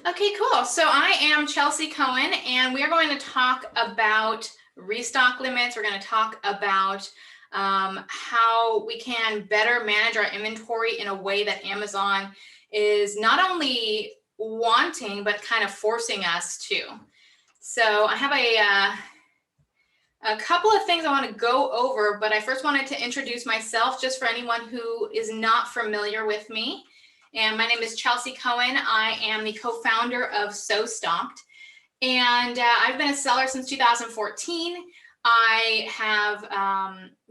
Okay, cool. So I am Chelsea Cohen, and we are going to talk about restock limits. We're going to talk about how we can better manage our inventory in a way that Amazon is not only wanting, but kind of forcing us to. So I have a couple of things I want to go over, but I first wanted to introduce myself just for anyone who is not familiar with me. And my name is Chelsea Cohen. I am the co-founder of SellThrough, and I've been a seller since 2014. I have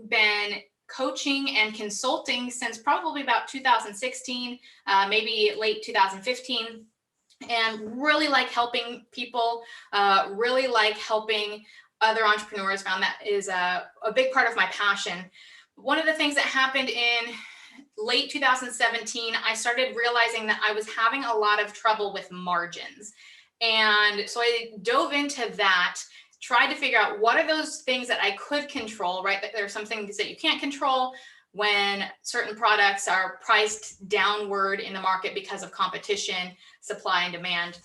been coaching and consulting since probably about 2016, maybe late 2015, and really like helping people, really like helping other entrepreneurs. Found that is a big part of my passion. One of the things that happened in late 2017, I started realizing that I was having a lot of trouble with margins. And so I dove into that, tried to figure out what are those things that I could control, right? That there are some things that you can't control when certain products are priced downward in the market because of competition, supply and demand.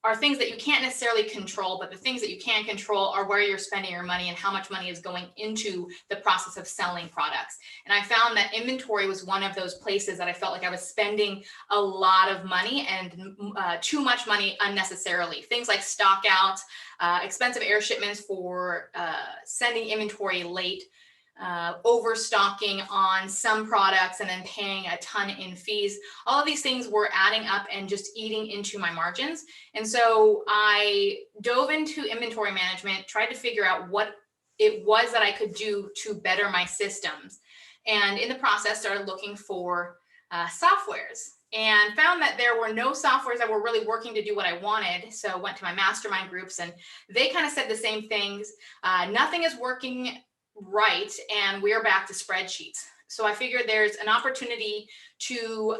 Are things that you can't necessarily control, but the things that you can control are where you're spending your money and how much money is going into the process of selling products. And I found that inventory was one of those places that I felt like I was spending a lot of money and too much money unnecessarily. Things like stock outs, expensive air shipments for sending inventory late, overstocking on some products and then paying a ton in fees. All of these things were adding up and just eating into my margins. And so I dove into inventory management, tried to figure out what it was that I could do to better my systems. And in the process, started looking for softwares and found that there were no softwares that were really working to do what I wanted. So went to my mastermind groups and they kind of said the same things. Nothing is working right, and we're back to spreadsheets. So I figured there's an opportunity to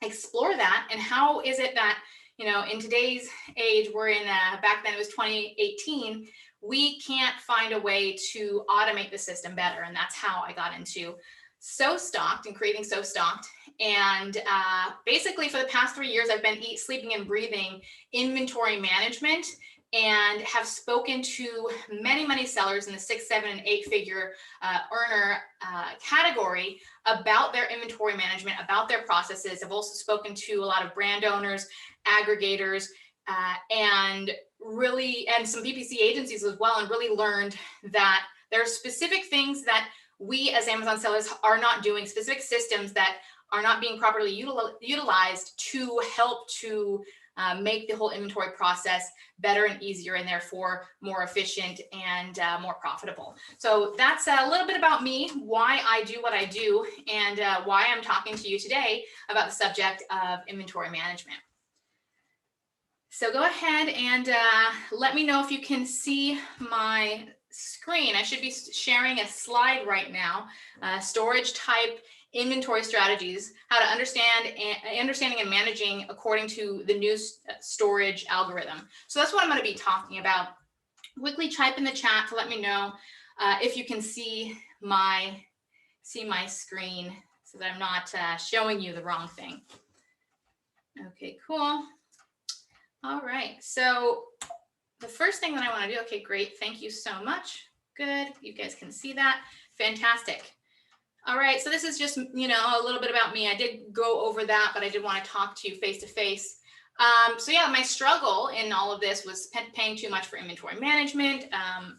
explore that. And how is it that, you know, in today's age, we're in, back then it was 2018, we can't find a way to automate the system better. And that's how I got into SellThrough and creating SellThrough. And basically for the past 3 years, I've been sleeping and breathing inventory management, and have spoken to many sellers in the 6, 7, and 8 figure earner category about their inventory management, about their processes. I've also spoken to a lot of brand owners, aggregators, and some PPC agencies as well, and really learned that there are specific things that we as Amazon sellers are not doing, specific systems that are not being properly utilized to help to make the whole inventory process better and easier, and therefore more efficient and more profitable. So that's a little bit about me, why I do what I do, and why I'm talking to you today about the subject of inventory management. So go ahead and let me know if you can see my screen. I should be sharing a slide right now, storage type inventory strategies, how to understanding and managing according to the new storage algorithm. So that's what I'm going to be talking about. Quickly type in the chat to let me know if you can see my screen so that I'm not showing you the wrong thing. Okay, cool. All right, so the first thing that I want to do, okay, great, thank you so much. Good, you guys can see that, fantastic. All right, so this is just, you know, a little bit about me. I did go over that, but I did want to talk to you face to face. So yeah, my struggle in all of this was paying too much for inventory management,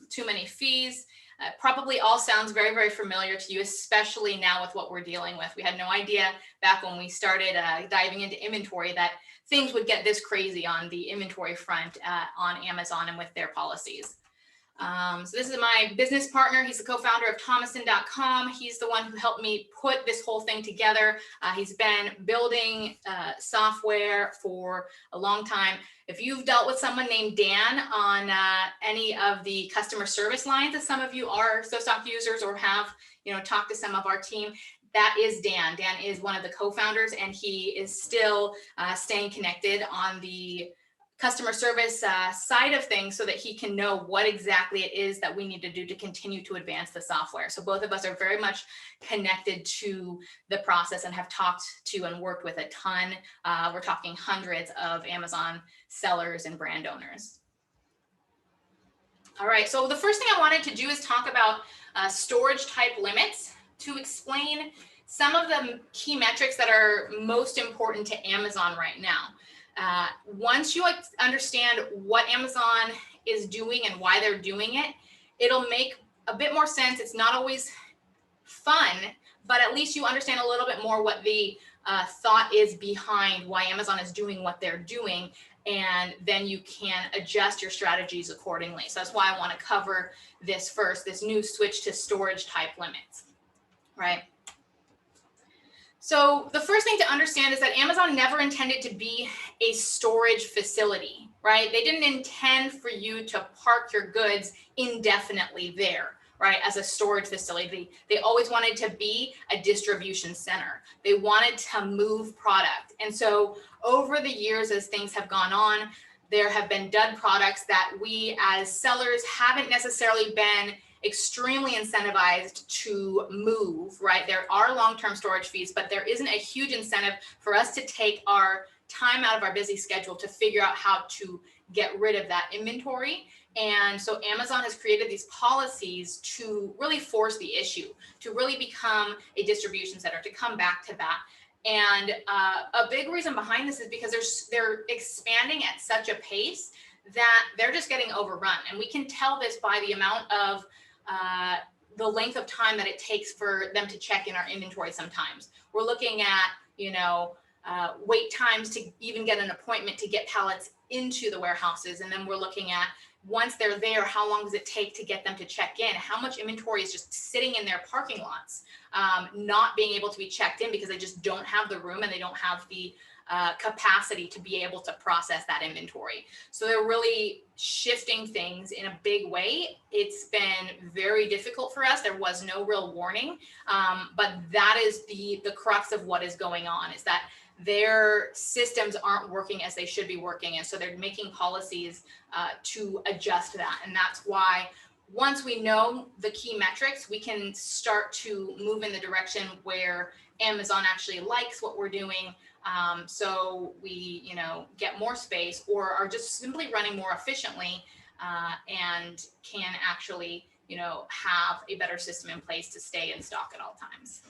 too many fees. Probably all sounds very familiar to you, especially now with what we're dealing with. We had no idea back when we started diving into inventory that things would get this crazy on the inventory front on Amazon and with their policies. So this is my business partner. He's the co-founder of Thomason.com. He's the one who helped me put this whole thing together. He's been building software for a long time. If you've dealt with someone named Dan on any of the customer service lines, as some of you are SellThrough users or have, you know, talked to some of our team, that is Dan. Dan is one of the co-founders, and he is still staying connected on the customer service side of things so that he can know what exactly it is that we need to do to continue to advance the software. So both of us are very much connected to the process and have talked to and worked with a ton. We're talking hundreds of Amazon sellers and brand owners. All right, so the first thing I wanted to do is talk about storage type limits to explain some of the key metrics that are most important to Amazon right now. Once you understand what Amazon is doing and why they're doing it, it'll make a bit more sense. It's not always fun, but at least you understand a little bit more what the thought is behind why Amazon is doing what they're doing, and then you can adjust your strategies accordingly. So that's why I want to cover this first, this new switch to storage type limits, right? So the first thing to understand is that Amazon never intended to be a storage facility, right? They didn't intend for you to park your goods indefinitely there, right? As a storage facility. They always wanted to be a distribution center. They wanted to move product. And so over the years, as things have gone on, there have been dud products that we as sellers haven't necessarily been extremely incentivized to move, right? There are long-term storage fees, but there isn't a huge incentive for us to take our time out of our busy schedule to figure out how to get rid of that inventory. And so Amazon has created these policies to really force the issue, to really become a distribution center, to come back to that. And a big reason behind this is because they're expanding at such a pace that they're just getting overrun. And we can tell this by the amount of the length of time that it takes for them to check in our inventory sometimes. We're looking at, wait times to even get an appointment to get pallets into the warehouses. And then we're looking at, once they're there, how long does it take to get them to check in? How much inventory is just sitting in their parking lots, not being able to be checked in because they just don't have the room and they don't have the capacity to be able to process that inventory. So they're really shifting things in a big way. It's been very difficult for us. There was no real warning, but that is the crux of what is going on, is that their systems aren't working as they should be working. And so they're making policies to adjust that. And that's why once we know the key metrics, we can start to move in the direction where Amazon actually likes what we're doing. So we, get more space or are just simply running more efficiently and can actually, have a better system in place to stay in stock at all times.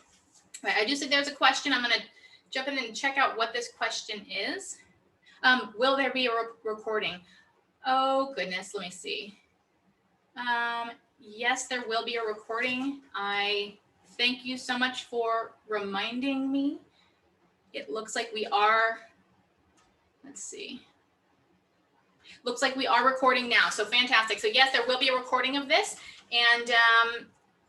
Right, I do see there's a question. I'm going to jump in and check out what this question is. Will there be a recording? Oh, goodness. Let me see. Yes, there will be a recording. I thank you so much for reminding me. It looks like we are, let's see. Looks like we are recording now. So fantastic. So yes, there will be a recording of this, and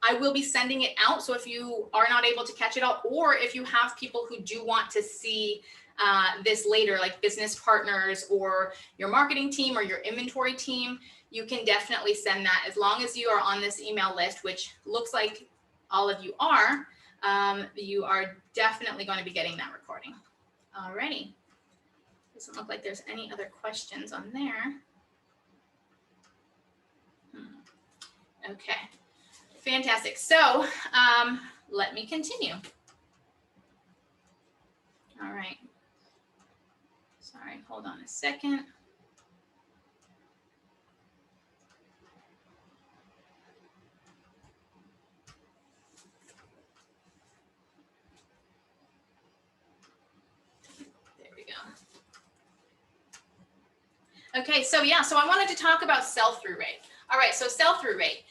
I will be sending it out. So if you are not able to catch it all, or if you have people who do want to see this later, like business partners or your marketing team or your inventory team, you can definitely send that. As long as you are on this email list, which looks like all of you are definitely going to be getting that recording. Alrighty. Doesn't look like there's any other questions on there. Okay, fantastic. So let me continue. All right. Sorry, hold on a second. Okay, so I wanted to talk about sell-through rate. All right, so sell-through rate.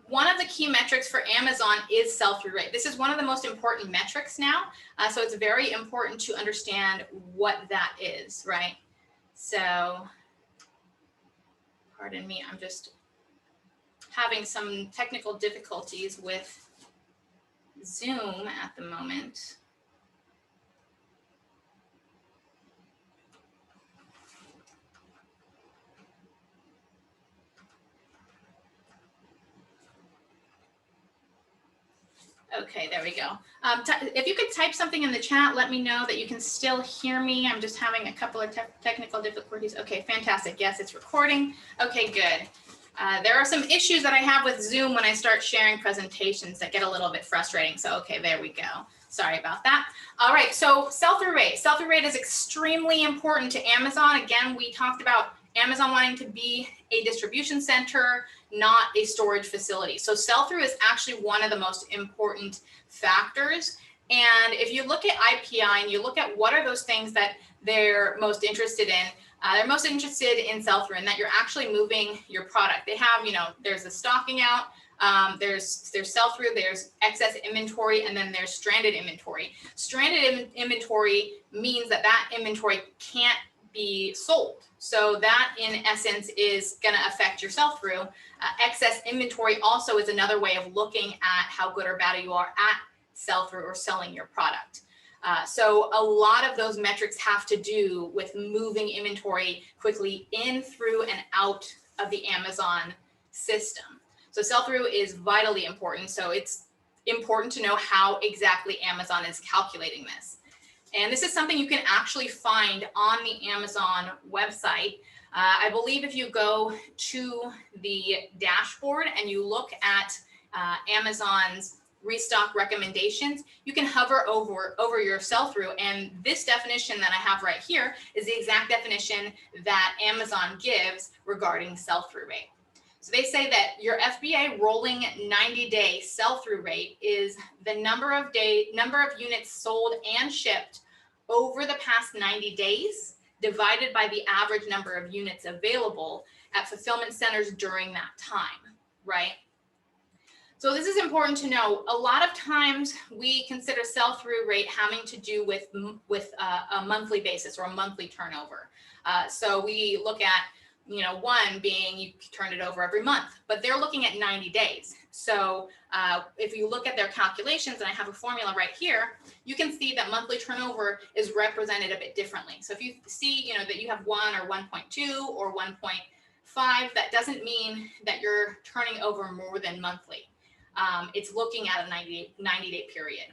One of the key metrics for Amazon is sell-through rate. This is one of the most important metrics now. So it's very important to understand what that is, right? So, pardon me, I'm just having some technical difficulties with Zoom at the moment. Okay, there we go. If you could type something in the chat, let me know that you can still hear me. I'm just having a couple of technical difficulties. Okay, fantastic. Yes, it's recording. Okay, good. There are some issues that I have with Zoom when I start sharing presentations that get a little bit frustrating. So, okay, there we go. Sorry about that. All right, so sell-through rate. Sell-through rate is extremely important to Amazon. Again, we talked about Amazon wanting to be a distribution center, not a storage facility. So sell-through is actually one of the most important factors. And if you look at IPI and you look at what are those things that they're most interested in, they're most interested in sell-through and that you're actually moving your product. They have, there's the stocking out, there's sell-through, there's excess inventory, and then there's stranded inventory. Stranded inventory means that inventory can't be sold. So that in essence is going to affect your sell-through. Excess inventory also is another way of looking at how good or bad you are at sell-through or selling your product. So a lot of those metrics have to do with moving inventory quickly in, through, and out of the Amazon system. So sell-through is vitally important. So it's important to know how exactly Amazon is calculating this. And this is something you can actually find on the Amazon website. I believe if you go to the dashboard and you look at Amazon's restock recommendations, you can hover over your sell-through, and this definition that I have right here is the exact definition that Amazon gives regarding sell-through rate. So they say that your FBA rolling 90-day sell-through rate is the number of units sold and shipped over the past 90 days divided by the average number of units available at fulfillment centers during that time, right? So this is important to know. A lot of times we consider sell-through rate having to do with a monthly basis or a monthly turnover. So we look at, one being you turn it over every month, but they're looking at 90 days. So if you look at their calculations, and I have a formula right here, you can see that monthly turnover is represented a bit differently. So if you see, that you have 1 or 1.2 or 1.5, that doesn't mean that you're turning over more than monthly. It's looking at a 90-day period.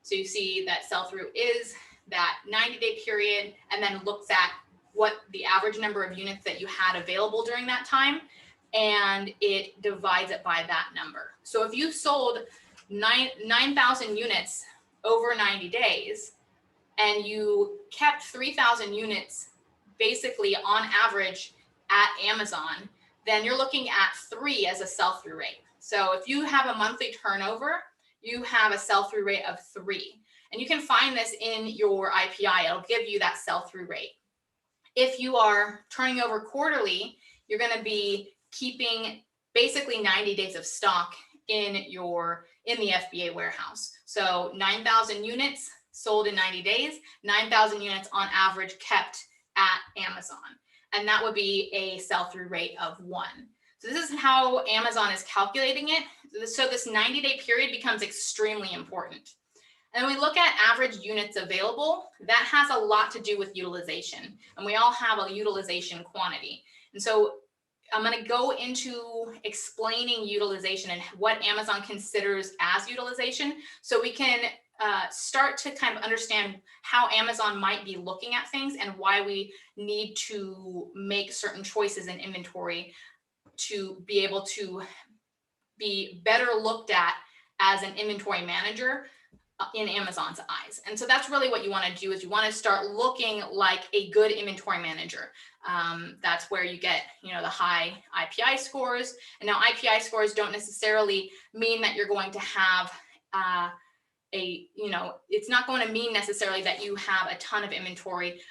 So you see that sell-through is that 90-day period and then looks at what the average number of units that you had available during that time, and it divides it by that number. So if you sold 9,000 units over 90 days and you kept 3,000 units basically on average at Amazon, then you're looking at 3 as a sell-through rate. So if you have a monthly turnover, you have a sell-through rate of 3. And you can find this in your IPI. It'll give you that sell-through rate. If you are turning over quarterly, you're going to be keeping basically 90 days of stock in the FBA warehouse. So 9,000 units sold in 90 days, 9,000 units on average kept at Amazon. And that would be a sell-through rate of 1. So this is how Amazon is calculating it. So this 90-day period becomes extremely important. And when we look at average units available, that has a lot to do with utilization. And we all have a utilization quantity. And so I'm going to go into explaining utilization and what Amazon considers as utilization, so we can start to kind of understand how Amazon might be looking at things and why we need to make certain choices in inventory to be able to be better looked at as an inventory manager in Amazon's eyes. And so that's really what you want to do, is you want to start looking like a good inventory manager. That's where you get, the high IPI scores. And now IPI scores don't necessarily mean that you're going to have it's not going to mean necessarily that you have a ton of inventory.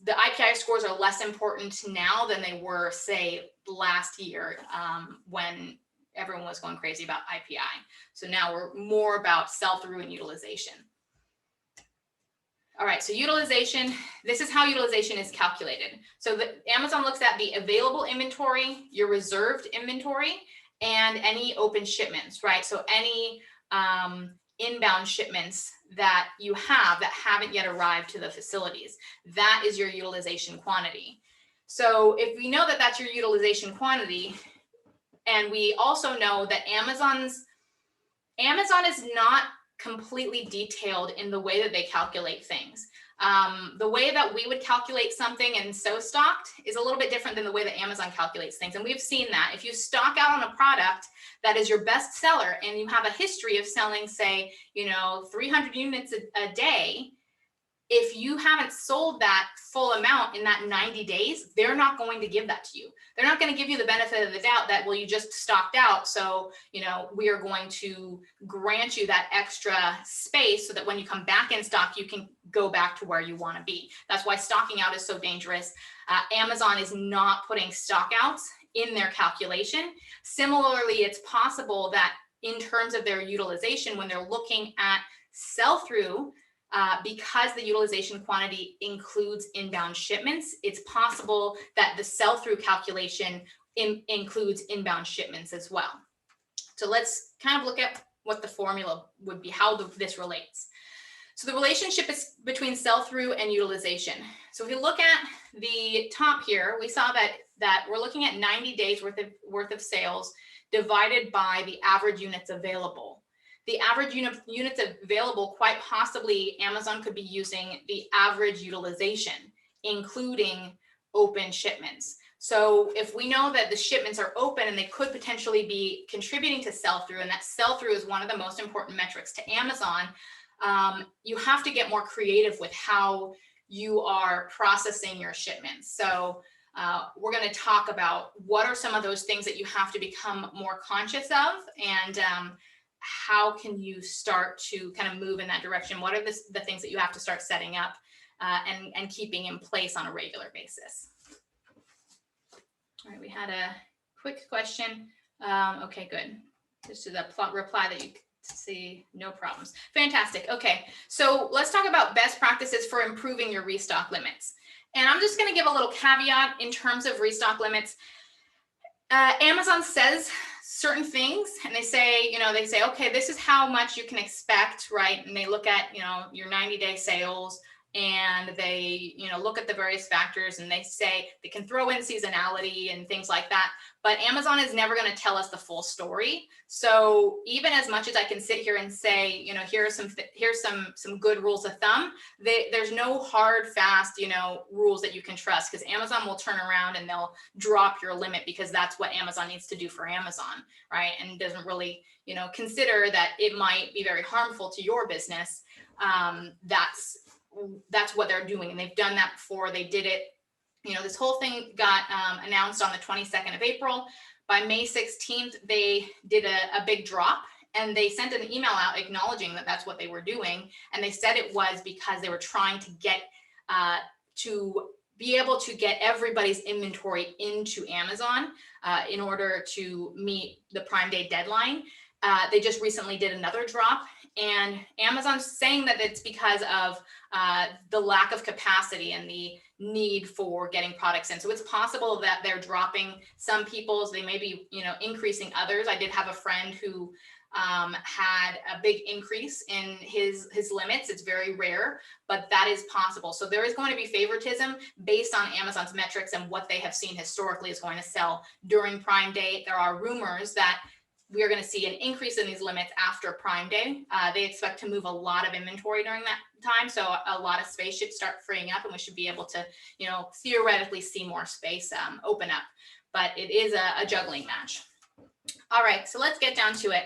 The IPI scores are less important now than they were, say, last year when everyone was going crazy about IPI. So now we're more about sell-through and utilization. All right, so utilization, this is how utilization is calculated. So Amazon looks at the available inventory, your reserved inventory, and any open shipments, right? So any inbound shipments that you have that haven't yet arrived to the facilities, that is your utilization quantity. So if we know that that's your utilization quantity, and we also know that Amazon's Amazon is not completely detailed in the way that they calculate things. The way that we would calculate something in SellStocked is a little bit different than the way that Amazon calculates things. And we've seen that. If you stock out on a product that is your best seller and you have a history of selling, say, 300 units a day, if you haven't sold that full amount in that 90 days, they're not going to give that to you. They're not going to give you the benefit of the doubt that, well, you just stocked out, so we are going to grant you that extra space so that when you come back in stock, you can go back to where you want to be. That's why stocking out is so dangerous. Amazon is not putting stock outs in their calculation. Similarly, it's possible that in terms of their utilization, when they're looking at sell-through, because the utilization quantity includes inbound shipments, it's possible that the sell-through calculation includes inbound shipments as well. So let's kind of look at what the formula would be, how this relates. So the relationship is between sell-through and utilization. So if you look at the top here, we saw that we're looking at 90 days worth of sales divided by the average units available. The average units available, quite possibly Amazon could be using the average utilization, including open shipments. So if we know that the shipments are open and they could potentially be contributing to sell-through, and that sell-through is one of the most important metrics to Amazon, you have to get more creative with how you are processing your shipments. So we're going to talk about what are some of those things that you have to become more conscious of, and how can you start to kind of move in that direction? What are the things that you have to start setting up and keeping in place on a regular basis? All right, we had a quick question. Okay, good. This is a reply that you see, no problems. Fantastic. Okay, so let's talk about best practices for improving your restock limits. And I'm just going to give a little caveat in terms of restock limits. Amazon says certain things, and they say, okay, this is how much you can expect, right? And they look at, your 90-day sales, and they, look at the various factors, and they say they can throw in seasonality and things like that. But Amazon is never going to tell us the full story. So even as much as I can sit here and say, here's some good rules of thumb, there's no hard, fast, rules that you can trust, because Amazon will turn around and they'll drop your limit because that's what Amazon needs to do for Amazon, right? And doesn't really, consider that it might be very harmful to your business. That's what they're doing. And they've done that before. They did it, this whole thing got announced on the 22nd of April. By May 16th, they did a big drop, and they sent an email out acknowledging that that's what they were doing. And they said it was because they were trying to get to be able to get everybody's inventory into Amazon in order to meet the Prime Day deadline. They just recently did another drop, and Amazon's saying that it's because of the lack of capacity and the need for getting products in. So it's possible that they're dropping some people's, they may be, increasing others. I did have a friend who had a big increase in his limits. It's very rare, but that is possible. So there is going to be favoritism based on Amazon's metrics and what they have seen historically is going to sell during Prime Day. There are rumors that we are going to see an increase in these limits after Prime Day. They expect to move a lot of inventory during that time. So a lot of space should start freeing up, and we should be able to, theoretically see more space open up. But it is a juggling match. All right, so let's get down to it.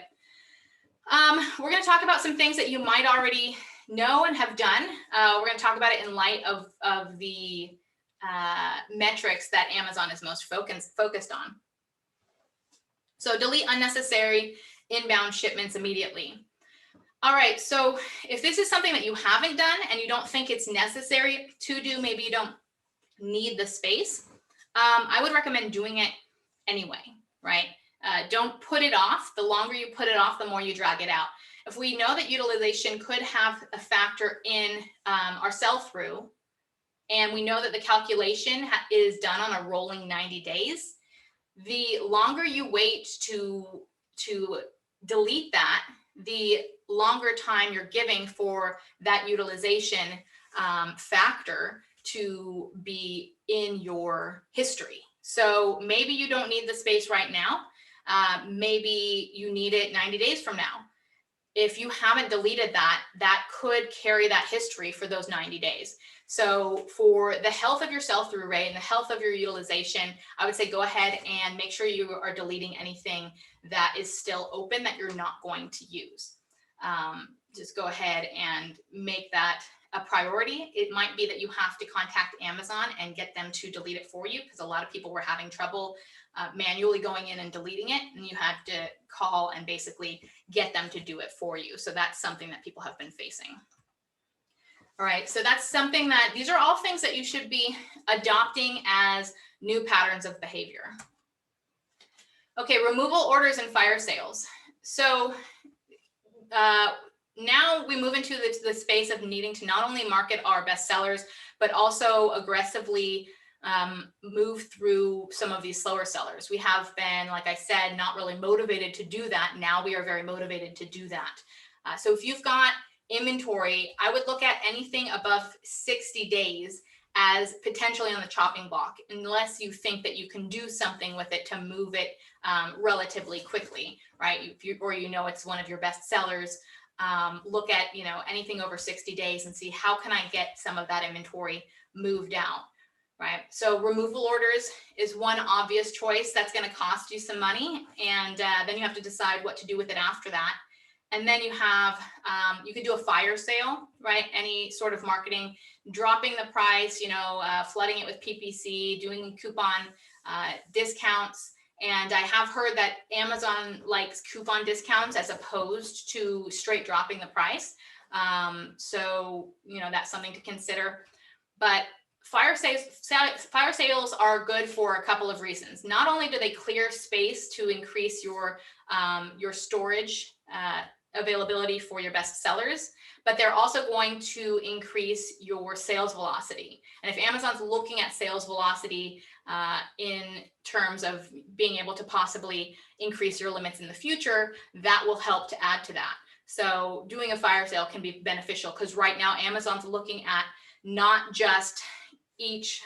We're going to talk about some things that you might already know and have done. We're going to talk about it in light of the metrics that Amazon is most focused on. So delete unnecessary inbound shipments immediately. All right, so if this is something that you haven't done and you don't think it's necessary to do, maybe you don't need the space, I would recommend doing it anyway, right? Don't put it off. The longer you put it off, the more you drag it out. If we know that utilization could have a factor in our sell-through, and we know that the calculation is done on a rolling 90 days, the longer you wait to delete that, the longer time you're giving for that utilization factor to be in your history. So maybe you don't need the space right now. Maybe you need it 90 days from now. if you haven't deleted that, that could carry that history for those 90 days. So for the health of your sell-through rate and the health of your utilization, I would say go ahead and make sure you are deleting anything that is still open that you're not going to use. Just go ahead and make that a priority. It might be that you have to contact Amazon and get them to delete it for you, because a lot of people were having trouble manually going in and deleting it, and you had to call and basically get them to do it for you. So that's something that people have been facing. All right, so that's something that, these are all things that you should be adopting as new patterns of behavior. Okay, removal orders and fire sales. So now we move into the space of needing to not only market our best sellers, but also aggressively move through some of these slower sellers. We have been, like I said, not really motivated to do that. Now we are very motivated to do that. So if you've got inventory, I would look at anything above 60 days as potentially on the chopping block, unless you think that you can do something with it to move it relatively quickly, right? Or you know it's one of your best sellers. Look at anything over 60 days and see how can I get some of that inventory moved out, right? So removal orders is one obvious choice that's going to cost you some money, and then you have to decide what to do with it after that. And then you have, you could do a fire sale, right? Any sort of marketing, dropping the price, flooding it with PPC, doing coupon discounts. And I have heard that Amazon likes coupon discounts as opposed to straight dropping the price. So, that's something to consider. But fire sales are good for a couple of reasons. Not only do they clear space to increase your storage availability for your best sellers, but they're also going to increase your sales velocity. And if Amazon's looking at sales velocity in terms of being able to possibly increase your limits in the future, that will help to add to that. So doing a fire sale can be beneficial, because right now Amazon's looking at not just each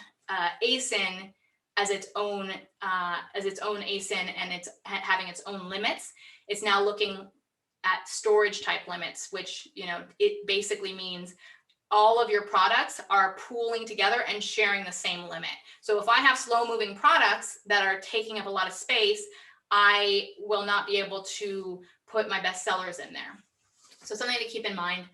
ASIN as its own ASIN and it's having its own limits. It's now looking at storage type limits, which it basically means all of your products are pooling together and sharing the same limit. So if I have slow moving products that are taking up a lot of space, I will not be able to put my best sellers in there. So something to keep in mind.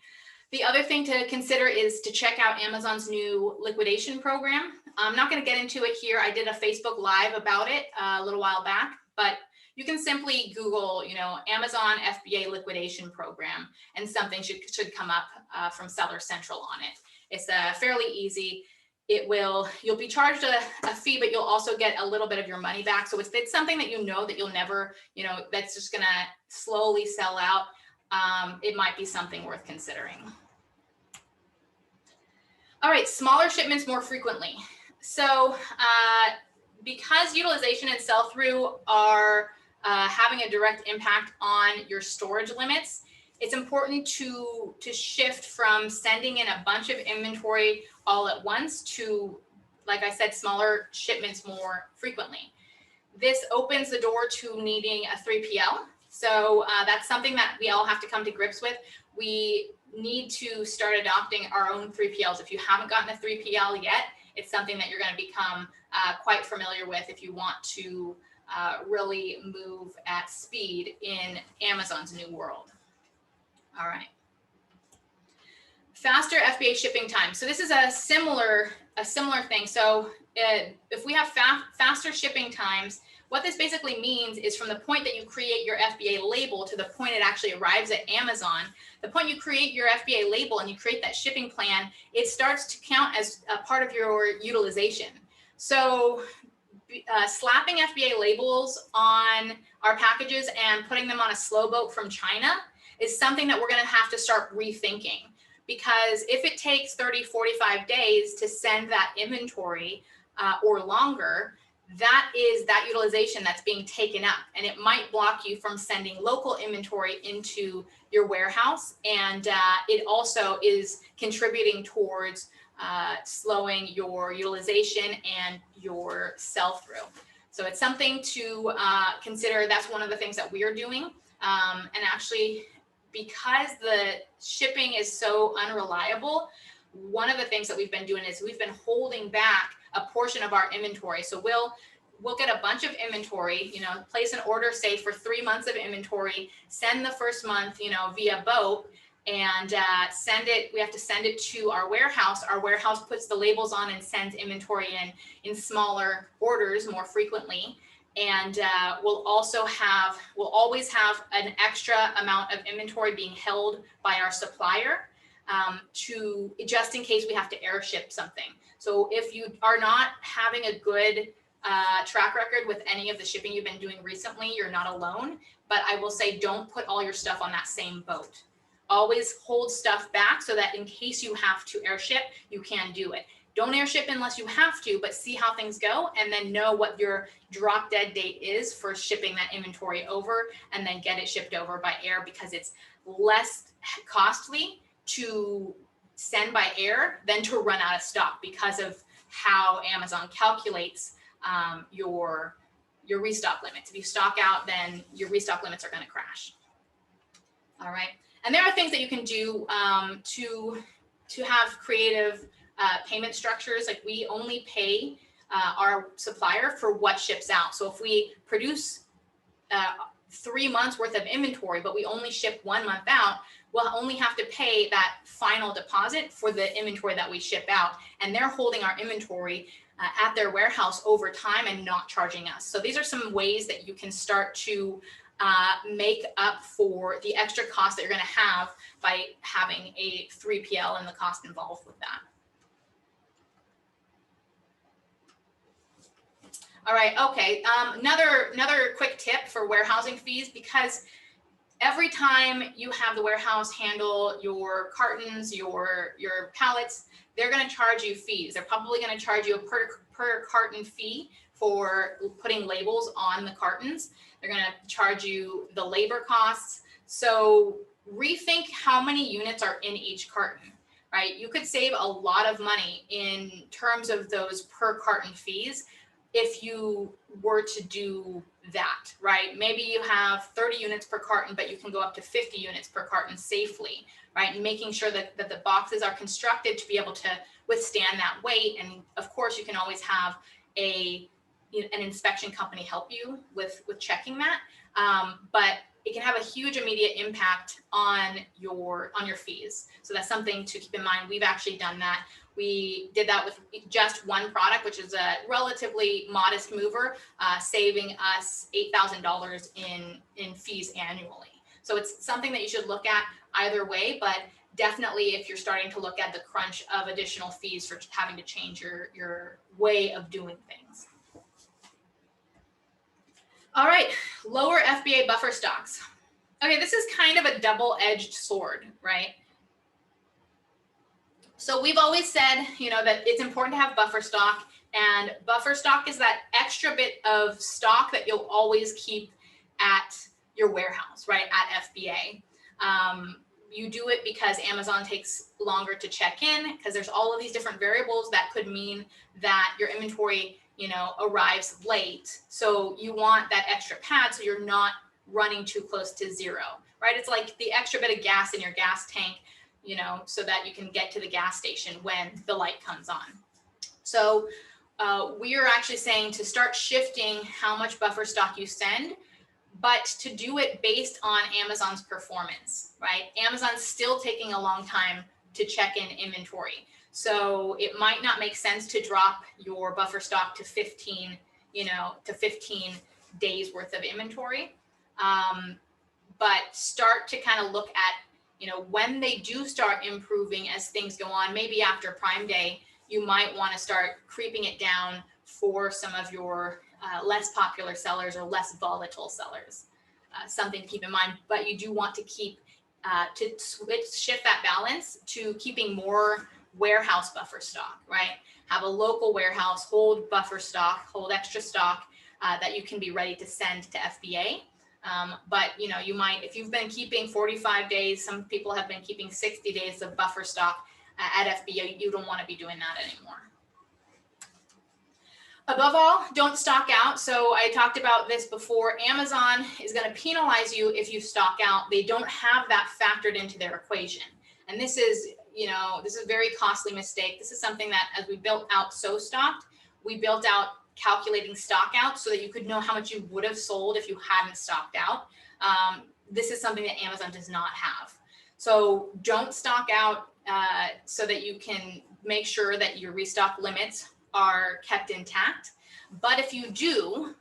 The other thing to consider is to check out Amazon's new liquidation program. I'm not going to get into it here. I did a Facebook Live about it a little while back, but you can simply Google, Amazon FBA liquidation program, and something should come up from Seller Central on it. It's fairly easy. You'll be charged a fee, but you'll also get a little bit of your money back. So it's something that that you'll never, that's just gonna slowly sell out. It might be something worth considering. All right, smaller shipments more frequently. So because utilization and sell-through are having a direct impact on your storage limits, it's important to shift from sending in a bunch of inventory all at once to, like I said, smaller shipments more frequently. This opens the door to needing a 3PL. So that's something that we all have to come to grips with. We need to start adopting our own 3PLs. If you haven't gotten a 3PL yet, it's something that you're going to become quite familiar with if you want to really move at speed in Amazon's new world. All right. Faster FBA shipping time. So this is a similar thing. So if we have faster shipping times, what this basically means is from the point that you create your FBA label to the point it actually arrives at Amazon, the point you create your FBA label and you create that shipping plan, it starts to count as a part of your utilization. So slapping FBA labels on our packages and putting them on a slow boat from China is something that we're going to have to start rethinking. Because if it takes 30, 45 days to send that inventory or longer, that is that utilization that's being taken up, and it might block you from sending local inventory into your warehouse. And it also is contributing towards slowing your utilization and your sell-through. So it's something to consider. That's one of the things that we are doing. And actually, because the shipping is so unreliable, one of the things that we've been doing is we've been holding back a portion of our inventory. So we'll get a bunch of inventory, place an order, say for 3 months of inventory, send the first month, via boat, and send it. We have to send it to our warehouse. Our warehouse puts the labels on and sends inventory in smaller orders more frequently. And we'll always have an extra amount of inventory being held by our supplier just in case we have to air ship something. So if you are not having a good track record with any of the shipping you've been doing recently, you're not alone. But I will say, don't put all your stuff on that same boat. Always hold stuff back so that in case you have to airship, you can do it. Don't airship unless you have to, but see how things go and then know what your drop dead date is for shipping that inventory over, and then get it shipped over by air, because it's less costly to send by air than to run out of stock because of how Amazon calculates your restock limits. If you stock out, then your restock limits are going to crash. All right. And there are things that you can do to have creative payment structures. Like, we only pay our supplier for what ships out. So if we produce 3 months worth of inventory, but we only ship 1 month out, we'll only have to pay that final deposit for the inventory that we ship out. And they're holding our inventory at their warehouse over time and not charging us. So these are some ways that you can start to make up for the extra cost that you're going to have by having a 3PL and the cost involved with that. All right, okay. Another quick tip for warehousing fees, because every time you have the warehouse handle your cartons, your pallets, they're going to charge you fees. They're probably going to charge you a per carton fee for putting labels on the cartons. They're going to charge you the labor costs. So rethink how many units are in each carton, right? You could save a lot of money in terms of those per carton fees if you were to do that, right? Maybe you have 30 units per carton, but you can go up to 50 units per carton safely, right? And making sure that the boxes are constructed to be able to withstand that weight. And of course, you can always have an inspection company help you with checking that. But it can have a huge immediate impact on your fees. So that's something to keep in mind. We've actually done that. We did that with just one product, which is a relatively modest mover, saving us $8,000 in fees annually. So it's something that you should look at either way, but definitely if you're starting to look at the crunch of additional fees for having to change your way of doing things. All right, lower FBA buffer stocks. Okay, this is kind of a double-edged sword, right? So we've always said, that it's important to have buffer stock, and buffer stock is that extra bit of stock that you'll always keep at your warehouse, right, at FBA. You do it because Amazon takes longer to check in, because there's all of these different variables that could mean that your inventory, arrives late. So you want that extra pad so you're not running too close to zero, right? It's like the extra bit of gas in your gas tank, so that you can get to the gas station when the light comes on. So we are actually saying to start shifting how much buffer stock you send, but to do it based on Amazon's performance, right? Amazon's still taking a long time to check in inventory. So it might not make sense to drop your buffer stock to 15 days worth of inventory. But start to kind of look at, when they do start improving as things go on, maybe after Prime Day, you might want to start creeping it down for some of your less popular sellers or less volatile sellers. Something to keep in mind, but you do want to keep, shift that balance to keeping more warehouse buffer stock, right? Have a local warehouse, hold buffer stock, hold extra stock that you can be ready to send to FBA. But you might, if you've been keeping 45 days, some people have been keeping 60 days of buffer stock at FBA, you don't want to be doing that anymore. Above all, don't stock out. So I talked about this before. Amazon is going to penalize you if you stock out. They don't have that factored into their equation. And this is, this is a very costly mistake. This is something that as we built out SoStocked, we built out calculating stock out so that you could know how much you would have sold if you hadn't stocked out. This is something that Amazon does not have. So don't stock out so that you can make sure that your restock limits are kept intact. But if you do,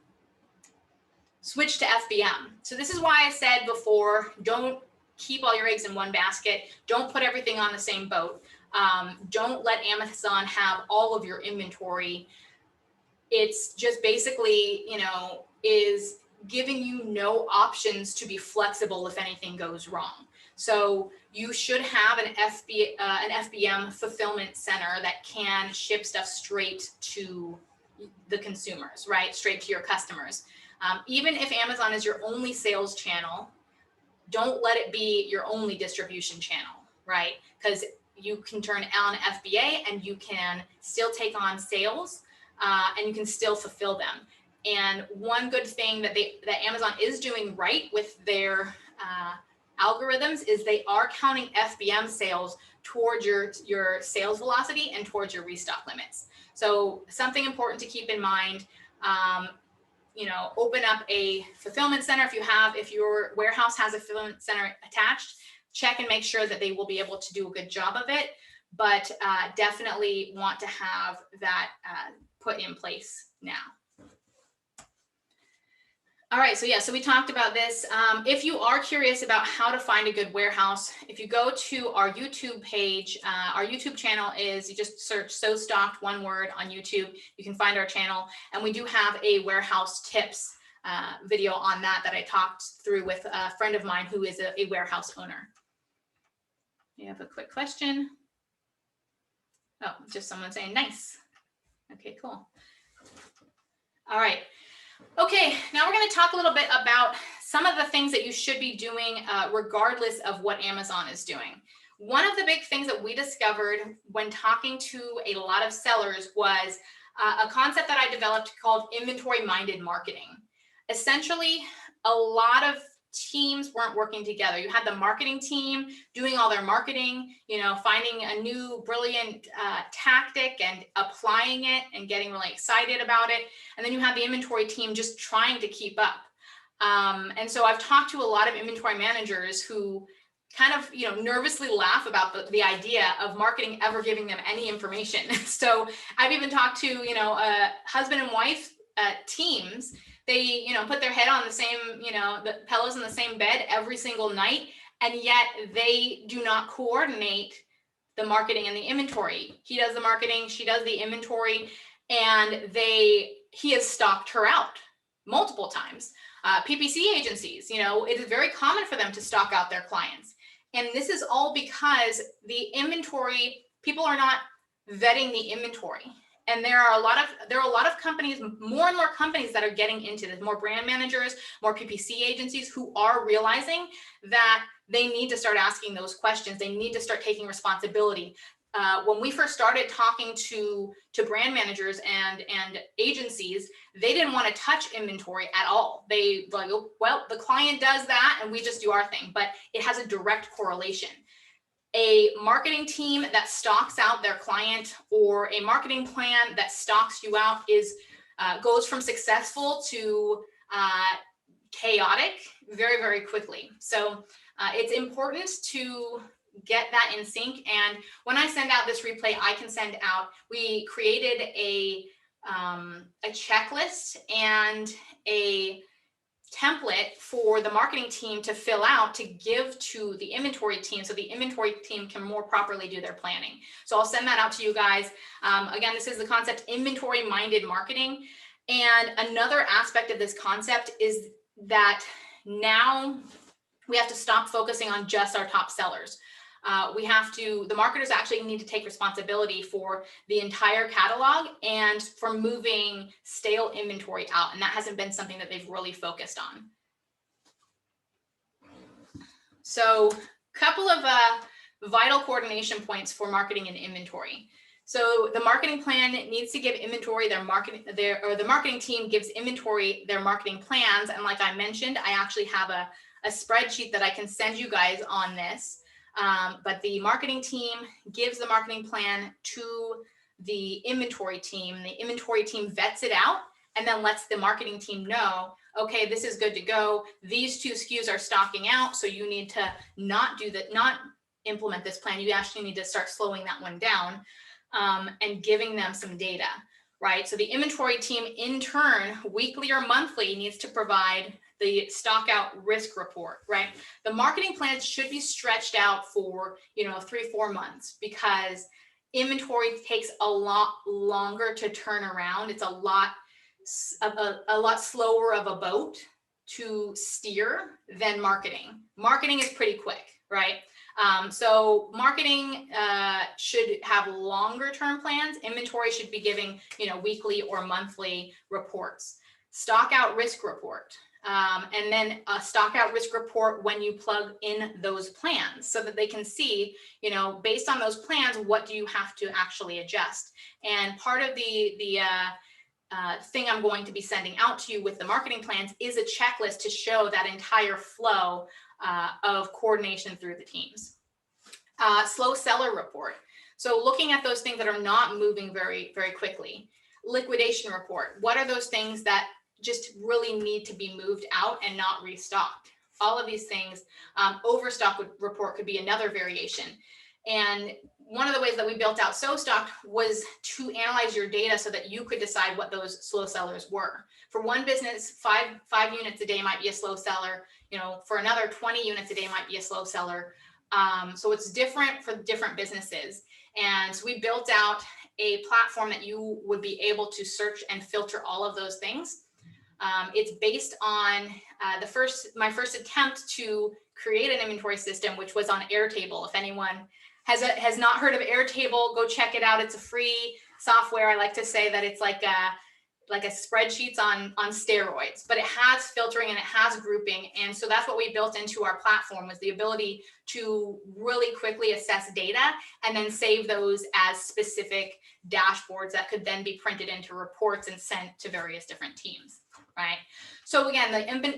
switch to FBM. So this is why I said before, don't keep all your eggs in one basket. Don't put everything on the same boat. Don't let Amazon have all of your inventory. It's just basically, is giving you no options to be flexible if anything goes wrong. So you should have an FBM fulfillment center that can ship stuff straight to the consumers, right? Straight to your customers. Even if Amazon is your only sales channel, don't let it be your only distribution channel, right? Because you can turn on FBA and you can still take on sales and you can still fulfill them. And one good thing that Amazon is doing right with their algorithms is they are counting FBM sales towards your sales velocity and towards your restock limits. So something important to keep in mind, open up a fulfillment center if your warehouse has a fulfillment center attached, check and make sure that they will be able to do a good job of it, but definitely want to have that put in place now. All right, so we talked about this. If you are curious about how to find a good warehouse, if you go to our YouTube page, our YouTube channel is, you just search SellThrough, one word, on YouTube. You can find our channel, and we do have a warehouse tips video on that I talked through with a friend of mine who is a warehouse owner. You have a quick question? Oh, just someone saying nice. Okay, cool. All right. Okay, now we're going to talk a little bit about some of the things that you should be doing regardless of what Amazon is doing. One of the big things that we discovered when talking to a lot of sellers was a concept that I developed called inventory-minded marketing. Essentially, a lot of teams weren't working together. You had the marketing team doing all their marketing, finding a new brilliant tactic and applying it and getting really excited about it. And then you have the inventory team just trying to keep up. And so I've talked to a lot of inventory managers who kind of, nervously laugh about the idea of marketing ever giving them any information. So I've even talked to, husband and wife teams. They, put their head on the same, the pillows in the same bed every single night, and yet they do not coordinate the marketing and the inventory. He does the marketing, she does the inventory, and he has stalked her out multiple times. PPC agencies, it is very common for them to stalk out their clients. And this is all because the inventory, people are not vetting the inventory. And there are a lot of companies, more and more companies that are getting into this, more brand managers, more PPC agencies who are realizing that they need to start asking those questions. They need to start taking responsibility. When we first started talking to brand managers and agencies, they didn't want to touch inventory at all. They like, well, the client does that and we just do our thing, but it has a direct correlation. A marketing team that stalks out their client or a marketing plan that stalks you out goes from successful to chaotic very, very quickly. So it's important to get that in sync. And when I send out this replay, I can send out, we created a checklist and a template for the marketing team to fill out to give to the inventory team so the inventory team can more properly do their planning. So I'll send that out to you guys. Again, this is the concept inventory-minded marketing. And another aspect of this concept is that now we have to stop focusing on just our top sellers. The marketers actually need to take responsibility for the entire catalog and for moving stale inventory out. And that hasn't been something that they've really focused on. So a couple of vital coordination points for marketing and inventory. So the marketing plan needs to give inventory the marketing team gives inventory their marketing plans. And like I mentioned, I actually have a spreadsheet that I can send you guys on this. But the marketing team gives the marketing plan to the inventory team. The inventory team vets it out and then lets the marketing team know, okay, this is good to go. These 2 SKUs are stocking out. So you need to not implement this plan. You actually need to start slowing that one down. And giving them some data, right? So the inventory team in turn, weekly or monthly, needs to provide the stock out risk report, right? The marketing plans should be stretched out for, 3-4 months, because inventory takes a lot longer to turn around. It's a lot slower of a boat to steer than marketing. Marketing is pretty quick, right? So marketing should have longer term plans. Inventory should be giving, weekly or monthly reports. Stock out risk report. And then a stock out risk report when you plug in those plans, so that they can see, based on those plans, what do you have to actually adjust. And part of the thing I'm going to be sending out to you with the marketing plans is a checklist to show that entire flow of coordination through the teams. Slow seller report. So looking at those things that are not moving very, very quickly. Liquidation report. What are those things that just really need to be moved out and not restocked? All of these things. Overstock report could be another variation. And one of the ways that we built out SoStock was to analyze your data so that you could decide what those slow sellers were. For one business, five units a day might be a slow seller. For another, 20 units a day might be a slow seller. So it's different for different businesses. And so we built out a platform that you would be able to search and filter all of those things. It's based on my first attempt to create an inventory system, which was on Airtable. If anyone has not heard of Airtable, go check it out. It's a free software. I like to say that it's like a spreadsheets on steroids, but it has filtering and it has grouping. And so that's what we built into our platform, was the ability to really quickly assess data and then save those as specific dashboards that could then be printed into reports and sent to various different teams, right? So again,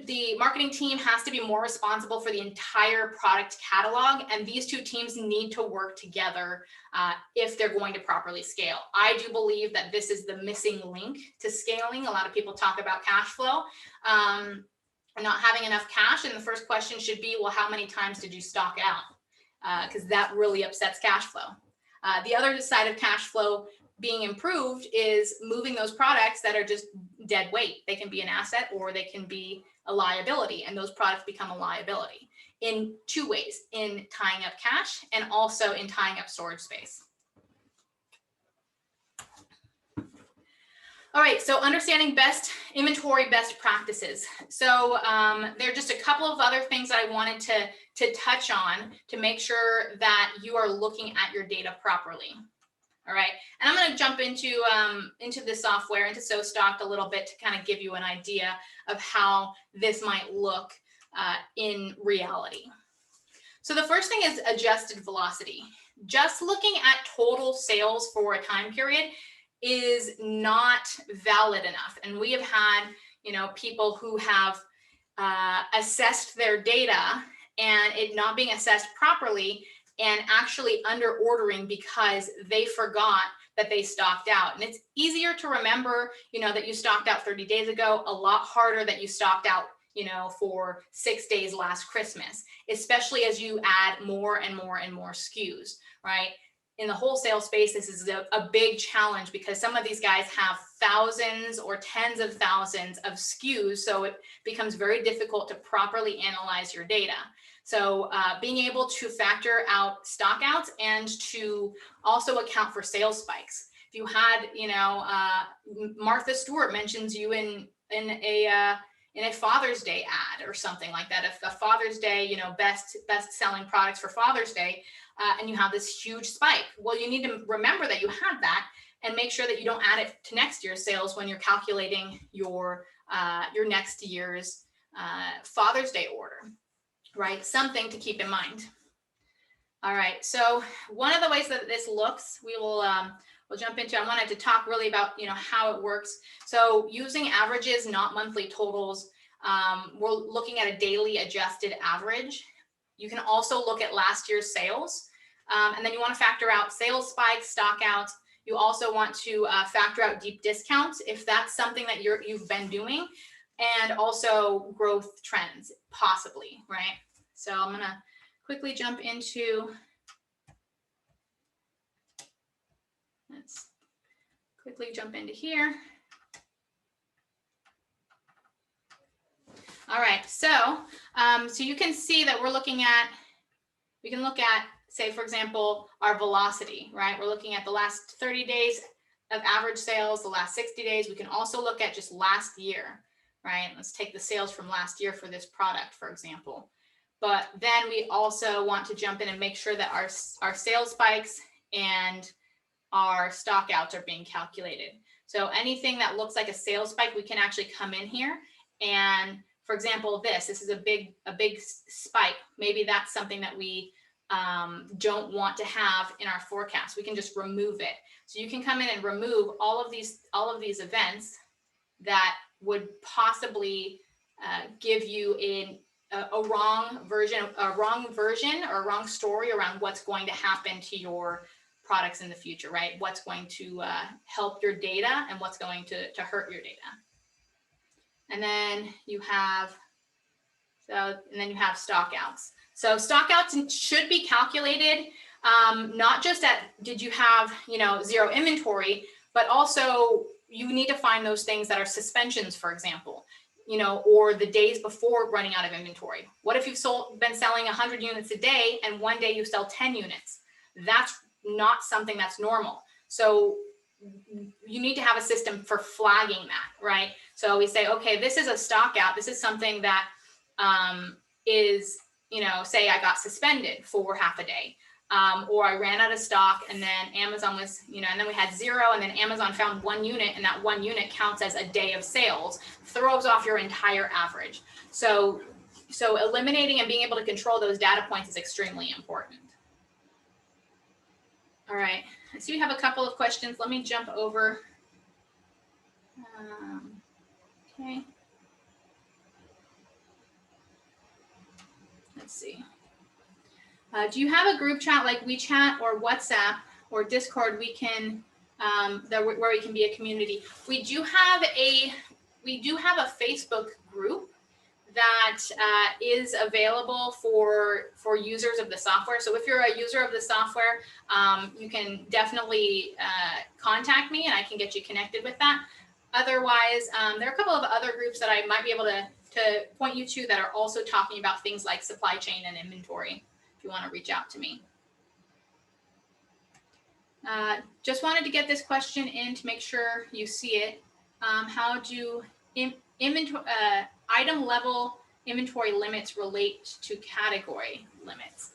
the marketing team has to be more responsible for the entire product catalog, and these 2 teams need to work together if they're going to properly scale. I do believe that this is the missing link to scaling. A lot of people talk about cash flow and not having enough cash, and the first question should be, well, how many times did you stock out? Because that really upsets cash flow. The other side of cash flow being improved is moving those products that are just dead weight. They can be an asset or they can be a liability, and those products become a liability in 2 ways: in tying up cash and also in tying up storage space. All right, so understanding inventory best practices. So there are just a couple of other things that I wanted to touch on to make sure that you are looking at your data properly. All right, and I'm going to jump into the software, into SoStock a little bit to kind of give you an idea of how this might look in reality. So the first thing is adjusted velocity. Just looking at total sales for a time period is not valid enough. And we have had, people who have assessed their data and it not being assessed properly, and actually under ordering because they forgot that they stocked out. And it's easier to remember, that you stocked out 30 days ago, a lot harder that you stocked out, for 6 days last Christmas, especially as you add more and more and more SKUs, right? In the wholesale space, this is a big challenge because some of these guys have thousands or tens of thousands of SKUs. So it becomes very difficult to properly analyze your data. So being able to factor out stockouts and to also account for sales spikes. If you had, Martha Stewart mentions you in a Father's Day ad or something like that. If a Father's Day, best selling products for Father's Day, and you have this huge spike, well, you need to remember that you had that and make sure that you don't add it to next year's sales when you're calculating your next year's Father's Day order. Right? Something to keep in mind. All right, so one of the ways that this looks, we'll jump into. I wanted to talk really about how it works. So using averages, not monthly totals, we're looking at a daily adjusted average. You can also look at last year's sales, and then you want to factor out sales spikes, stock outs. You also want to factor out deep discounts if that's something that you've been doing, and also growth trends, possibly, right? So I'm gonna quickly jump into, let's quickly jump into here. All right, so you can see that we can look at, say, for example, our velocity, right? We're looking at the last 30 days of average sales, the last 60 days. We can also look at just last year, right? Let's take the sales from last year for this product, for example. But then we also want to jump in and make sure that our sales spikes and our stock outs are being calculated. So anything that looks like a sales spike, we can actually come in here and, for example, this is a big spike. Maybe that's something that we don't want to have in our forecast. We can just remove it. So you can come in and remove all of these events that would possibly give you a wrong version or a wrong story around what's going to happen to your products in the future, right? What's going to help your data and what's going to hurt your data. And then you have stock outs. So stock outs should be calculated not just at did you have zero inventory, but also you need to find those things that are suspensions, for example, or the days before running out of inventory. What if you've been selling 100 units a day and one day you sell 10 units? That's not something that's normal. So you need to have a system for flagging that, right? So we say, okay, this is a stock out. This is something that is, say I got suspended for half a day, or I ran out of stock and then Amazon was, and then we had zero and then Amazon found 1 unit and that 1 unit counts as a day of sales, throws off your entire average. So eliminating and being able to control those data points is extremely important. All right, I see we have a couple of questions. Let me jump over. Okay. Let's see. Do you have a group chat like WeChat or WhatsApp or Discord where we can be a community? We do have a Facebook group that is available for users of the software. So if you're a user of the software, you can definitely contact me and I can get you connected with that. Otherwise, there are a couple of other groups that I might be able to point you to that are also talking about things like supply chain and inventory, if you want to reach out to me. Just wanted to get this question in to make sure you see it. How do item level inventory limits relate to category limits?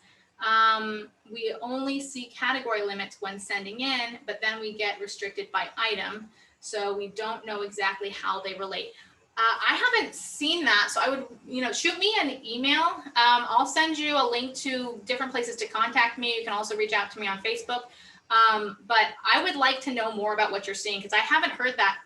We only see category limits when sending in, but then we get restricted by item. So we don't know exactly how they relate. I haven't seen that. So I would, shoot me an email. I'll send you a link to different places to contact me. You can also reach out to me on Facebook. But I would like to know more about what you're seeing because I haven't heard that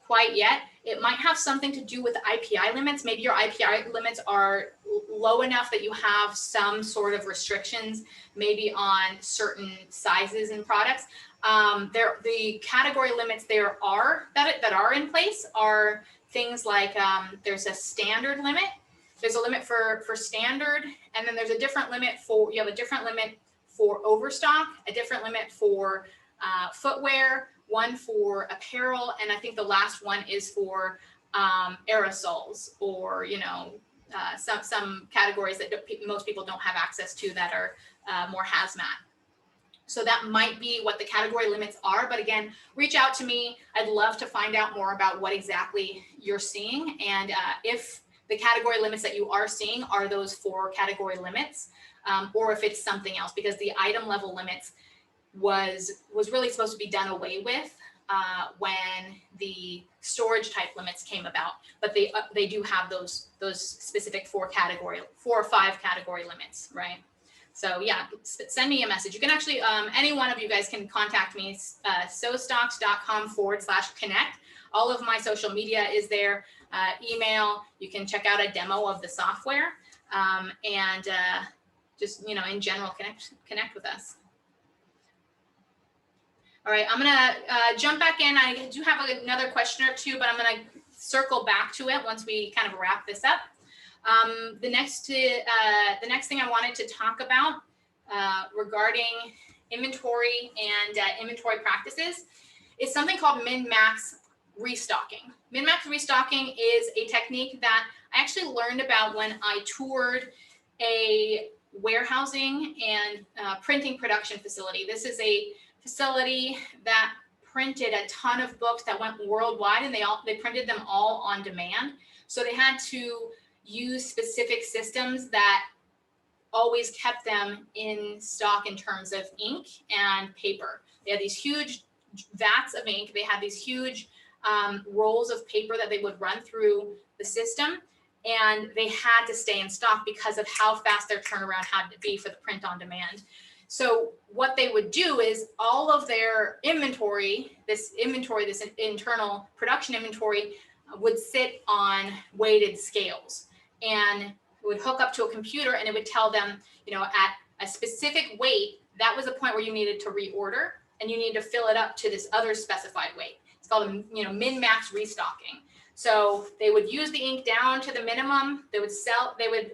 quite yet. It might have something to do with IPI limits. Maybe your IPI limits are low enough that you have some sort of restrictions, maybe on certain sizes and products. The category limits that are in place are things like there's a standard limit. There's a limit for standard, and then there's a different limit you have a different limit for overstock, a different limit for footwear, one for apparel, and I think the last one is for aerosols or some categories that most people don't have access to that are more hazmat. So that might be what the category limits are. But again, reach out to me. I'd love to find out more about what exactly you're seeing. And if the category limits that you are seeing are those 4 category limits, or if it's something else, because the item level limits was really supposed to be done away with when the storage type limits came about. But they do have those specific 4 or 5 category limits, right? So yeah, send me a message. You can actually, any one of you guys can contact me, sowstocks.com/connect. All of my social media is there, email. You can check out a demo of the software, and just, you know, in general, connect with us. All right, I'm gonna jump back in. I do have another question or two, but I'm gonna circle back to it once we kind of wrap this up. The next thing I wanted to talk about regarding inventory and inventory practices is something called MinMax Restocking. MinMax Restocking is a technique that I actually learned about when I toured a warehousing and printing production facility. This is a facility that printed a ton of books that went worldwide, and they printed them all on demand. So they had to use specific systems that always kept them in stock in terms of ink and paper. They had these huge vats of ink. They had these huge rolls of paper that they would run through the system, and they had to stay in stock because of how fast their turnaround had to be for the print on demand. So what they would do is all of their inventory, this internal production inventory, would sit on weighted scales, and it would hook up to a computer, and it would tell them, you know, at a specific weight, that was a point where you needed to reorder, and you need to fill it up to this other specified weight. It's called, you know, min-max restocking. So they would use the ink down to the minimum, they would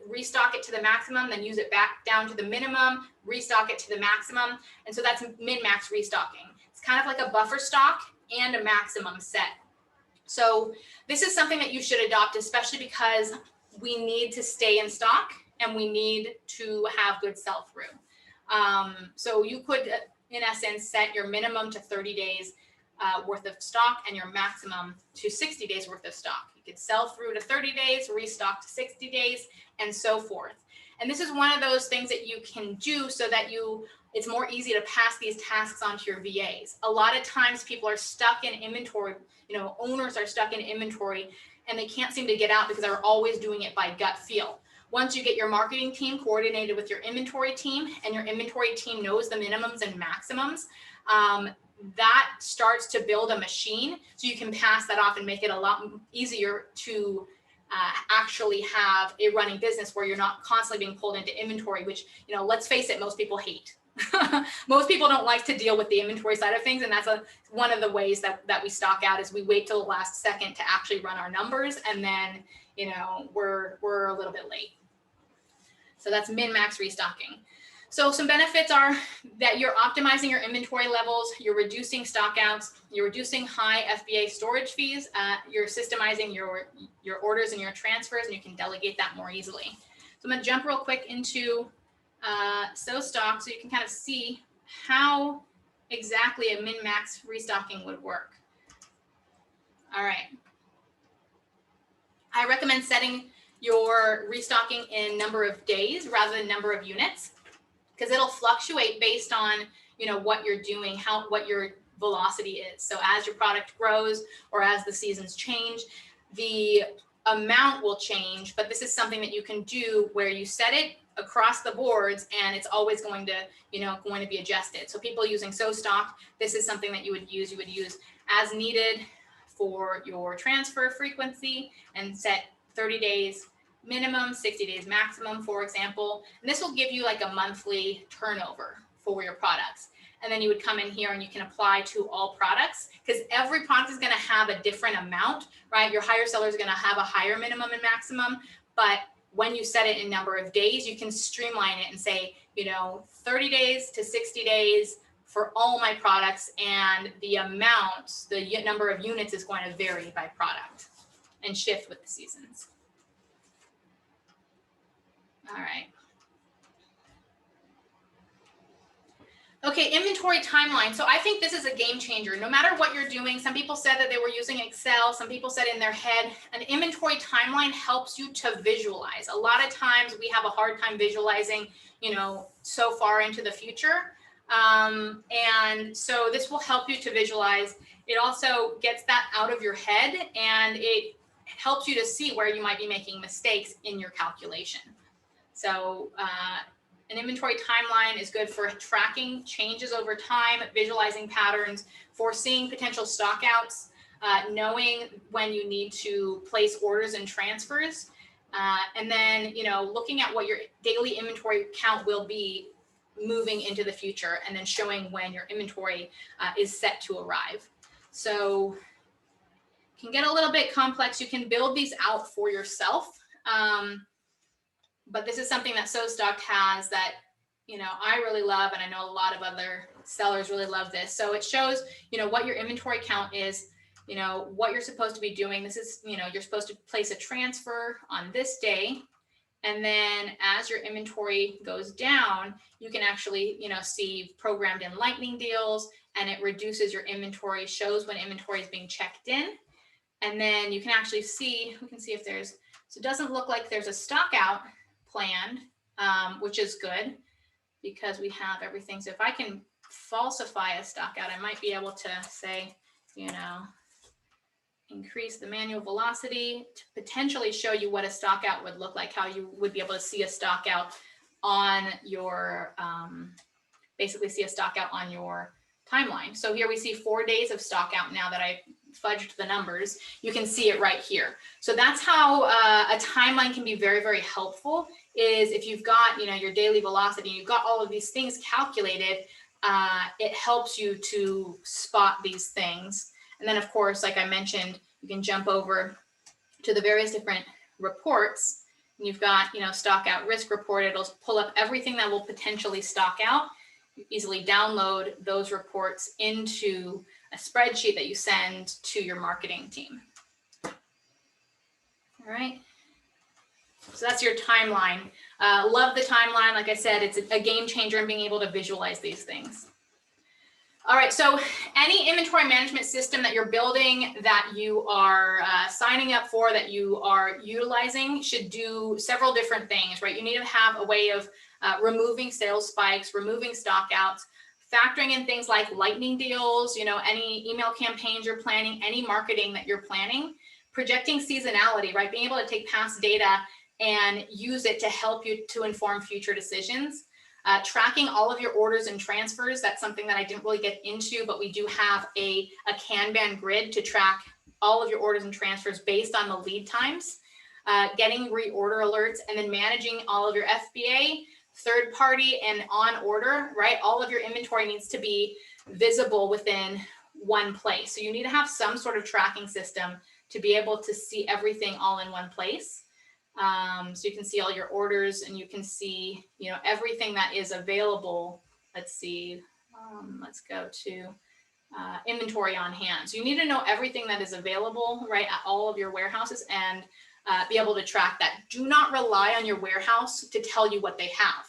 restock it to the maximum, then use it back down to the minimum, restock it to the maximum. And so that's min-max restocking. It's kind of like a buffer stock and a maximum set. So this is something that you should adopt, especially because we need to stay in stock and we need to have good sell-through. So you could, in essence, set your minimum to 30 days worth of stock and your maximum to 60 days worth of stock. You could sell through to 30 days, restock to 60 days, and so forth. And this is one of those things that you can do so that it's more easy to pass these tasks on to your VAs. A lot of times people are stuck in inventory, you know, owners are stuck in inventory, and they can't seem to get out because they're always doing it by gut feel. Once you get your marketing team coordinated with your inventory team, and your inventory team knows the minimums and maximums, that starts to build a machine, so you can pass that off and make it a lot easier to actually have a running business where you're not constantly being pulled into inventory, which, you know, let's face it, most people hate. Most people don't like to deal with the inventory side of things, and that's one of the ways that we stock out is we wait till the last second to actually run our numbers, and then, you know, we're a little bit late. So that's min-max restocking. So some benefits are that you're optimizing your inventory levels, you're reducing stockouts, you're reducing high FBA storage fees, you're systemizing your orders and your transfers, and you can delegate that more easily. So I'm going to jump real quick into SellStock so you can kind of see how exactly a min-max restocking would work. All right. I recommend setting your restocking in number of days rather than number of units, because it'll fluctuate based on, you know, what you're doing, what your velocity is. So as your product grows or as the seasons change, the amount will change, but this is something that you can do where you set it across the boards and it's always going to, you know, going to be adjusted. So people using SellStock, this is something that you would use as needed for your transfer frequency, and set 30 days minimum, 60 days maximum, for example. And this will give you like a monthly turnover for your products. And then you would come in here and you can apply to all products, because every product is going to have a different amount, right? Your higher seller is going to have a higher minimum and maximum, but when you set it in number of days, you can streamline it and say, you know, 30 days to 60 days for all my products, and the amount, the number of units is going to vary by product and shift with the seasons. All right. Okay, inventory timeline. So I think this is a game changer. No matter what you're doing, some people said that they were using Excel, some people said in their head, an inventory timeline helps you to visualize. A lot of times we have a hard time visualizing, you know, so far into the future. And so this will help you to visualize. It also gets that out of your head, and it helps you to see where you might be making mistakes in your calculation. So An inventory timeline is good for tracking changes over time, visualizing patterns, foreseeing potential stockouts, knowing when you need to place orders and transfers, and then, looking at what your daily inventory count will be moving into the future, and then showing when your inventory is set to arrive. So it can get a little bit complex. You can build these out for yourself. But this is something that SoStock has that, I really love, and I know a lot of other sellers really love this. So it shows, what your inventory count is, what you're supposed to be doing. This is, you're supposed to place a transfer on this day. And then as your inventory goes down, you can actually, see programmed in lightning deals, and it reduces your inventory, shows when inventory is being checked in. And then you can actually see, we can see if there's, so it doesn't look like there's a stock out planned, which is good because we have everything. So if I can falsify a stock out, I might be able to say, increase the manual velocity to potentially show you what a stock out would look like, how you would be able to see a stock out on your, basically see a stock out on your timeline. So here we see 4 days of stock out. Now that I fudged the numbers, you can see it right here. So that's how a timeline can be very, very helpful, is if you've got, your daily velocity, you've got all of these things calculated, it helps you to spot these things. And then of course, like I mentioned, you can jump over to the various different reports, and you've got, stock out risk report. It'll pull up everything that will potentially stock out. You easily download those reports into a spreadsheet that you send to your marketing team. All right. So that's your timeline. Love the timeline. Like I said, it's a game changer in being able to visualize these things. All right, so any inventory management system that you're building, that you are signing up for, that you are utilizing, should do several different things, right? You need to have a way of removing sales spikes, removing stockouts, factoring in things like lightning deals, any email campaigns you're planning, any marketing that you're planning, projecting seasonality, right? Being able to take past data and use it to help you to inform future decisions. Tracking all of your orders and transfers. That's something that I didn't really get into, but we do have a Kanban grid to track all of your orders and transfers based on the lead times. Getting reorder alerts, and then managing all of your FBA, third party, and on order, right? All of your inventory needs to be visible within one place. So you need to have some sort of tracking system to be able to see everything all in one place. So you can see all your orders, and you can see, everything that is available. Let's see, let's go to inventory on hand. So you need to know everything that is available, right, at all of your warehouses, and be able to track that. Do not rely on your warehouse to tell you what they have.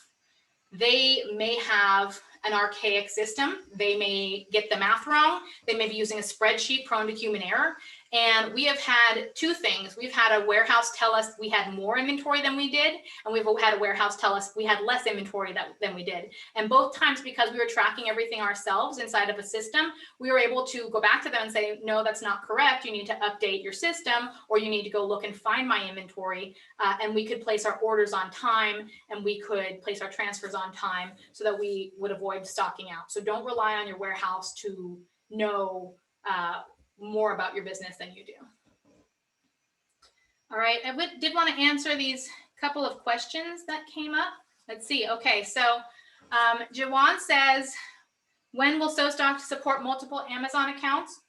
They may have an archaic system. They may get the math wrong. They may be using a spreadsheet prone to human error. And we have had two things. We've had a warehouse tell us we had more inventory than we did, and we've had a warehouse tell us we had less inventory than we did. And both times, because we were tracking everything ourselves inside of a system, we were able to go back to them and say, no, that's not correct. You need to update your system, or you need to go look and find my inventory. And we could place our orders on time, and we could place our transfers on time, so that we would avoid stocking out. So don't rely on your warehouse to know more about your business than you do. All right, I did want to answer these couple of questions that came up. Let's see. Okay, so Jawan says, when will SoStock support multiple Amazon accounts?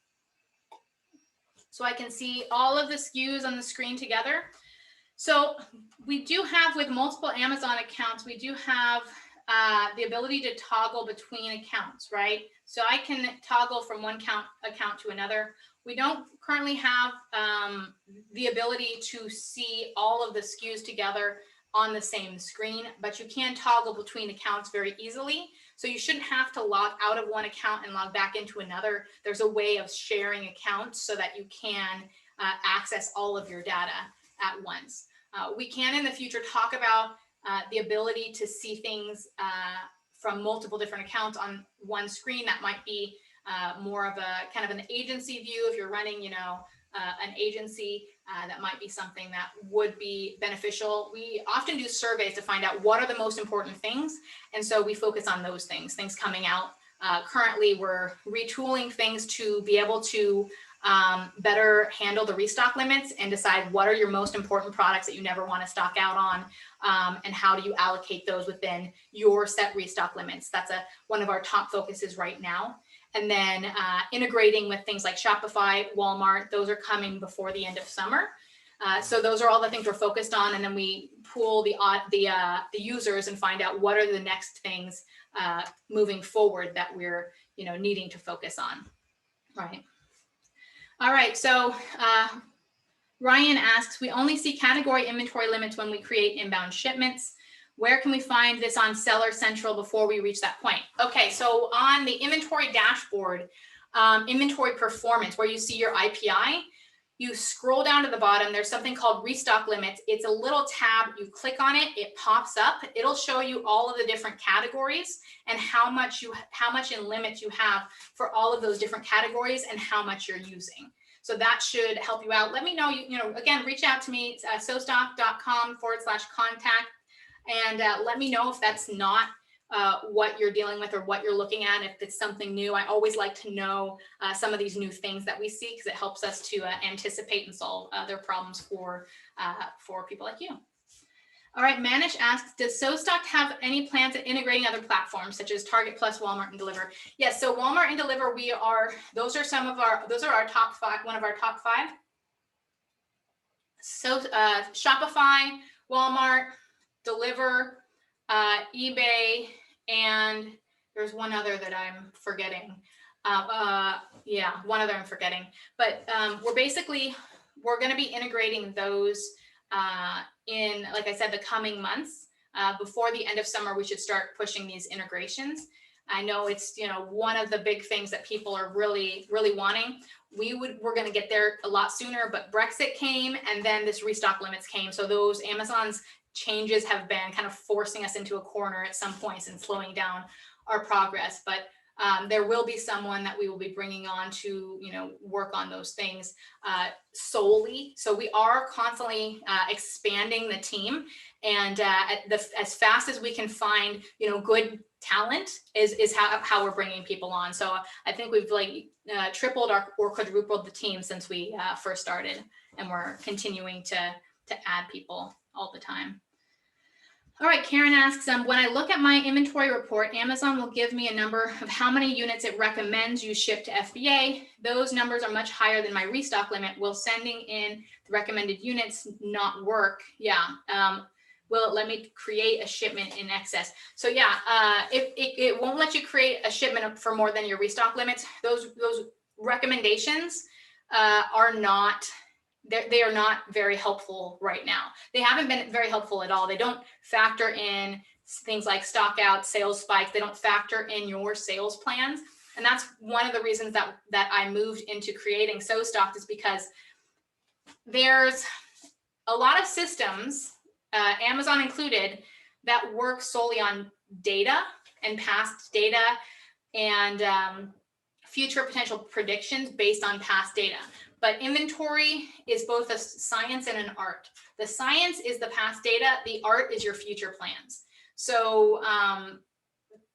So I can see all of the SKUs on the screen together. So we do have, with multiple Amazon accounts, we do have the ability to toggle between accounts, right? So I can toggle from one account to another. We don't currently have the ability to see all of the SKUs together on the same screen, but you can toggle between accounts very easily. So you shouldn't have to log out of one account and log back into another. There's a way of sharing accounts so that you can access all of your data at once. We can in the future talk about the ability to see things from multiple different accounts on one screen. That might be more of a kind of an agency view if you're running, an agency. that might be something that would be beneficial. We often do surveys to find out what are the most important things. And so we focus on those things coming out. Currently, we're retooling things to be able to better handle the restock limits and decide what are your most important products that you never want to stock out on, and how do you allocate those within your set restock limits. That's one of our top focuses right now. And then integrating with things like Shopify, Walmart, those are coming before the end of summer. So those are all the things we're focused on, and then we pool the users and find out what are the next things moving forward that we're needing to focus on. Right. All right. So Ryan asks, we only see category inventory limits when we create inbound shipments. Where can we find this on Seller Central before we reach that point? Okay, so on the inventory dashboard, inventory performance, where you see your IPI, you scroll down to the bottom, there's something called restock limits. It's a little tab, you click on it, it pops up. It'll show you all of the different categories and how much in limits you have for all of those different categories and how much you're using. So that should help you out. Let me know, again, reach out to me, sostock.com/contact. And let me know if that's not what you're dealing with or what you're looking at, if it's something new. I always like to know some of these new things that we see because it helps us to anticipate and solve their problems for people like you. All right, Manish asks, does SellStock have any plans at integrating other platforms such as Target Plus, Walmart, and Deliver? Yes, so Walmart and Deliver, those are our top five, one of our top five. So Shopify, Walmart, Deliver, eBay, and there's one other that I'm forgetting. Yeah, one other I'm forgetting. But we're going to be integrating those in, like I said, the coming months. Before the end of summer, we should start pushing these integrations. I know it's one of the big things that people are really, really wanting. We're going to get there a lot sooner, but Brexit came and then this restock limits came. So those Amazon's changes have been kind of forcing us into a corner at some points and slowing down our progress. But there will be someone that we will be bringing on to work on those things solely. So we are constantly expanding the team, and as fast as we can find good talent is how we're bringing people on. So I think we've tripled or quadrupled the team since we first started, and we're continuing to add people all the time. All right, Karen asks, when I look at my inventory report, Amazon will give me a number of how many units it recommends you ship to FBA. Those numbers are much higher than my restock limit. Will sending in the recommended units not work? Yeah. Will it let me create a shipment in excess? So yeah, it won't let you create a shipment for more than your restock limits. Those recommendations are not very helpful right now. They haven't been very helpful at all. They don't factor in things like stock out, sales spikes. They don't factor in your sales plans. And that's one of the reasons that I moved into creating SellStock, is because there's a lot of systems, Amazon included, that work solely on data and past data and future potential predictions based on past data. But inventory is both a science and an art. The science is the past data. The art is your future plans. So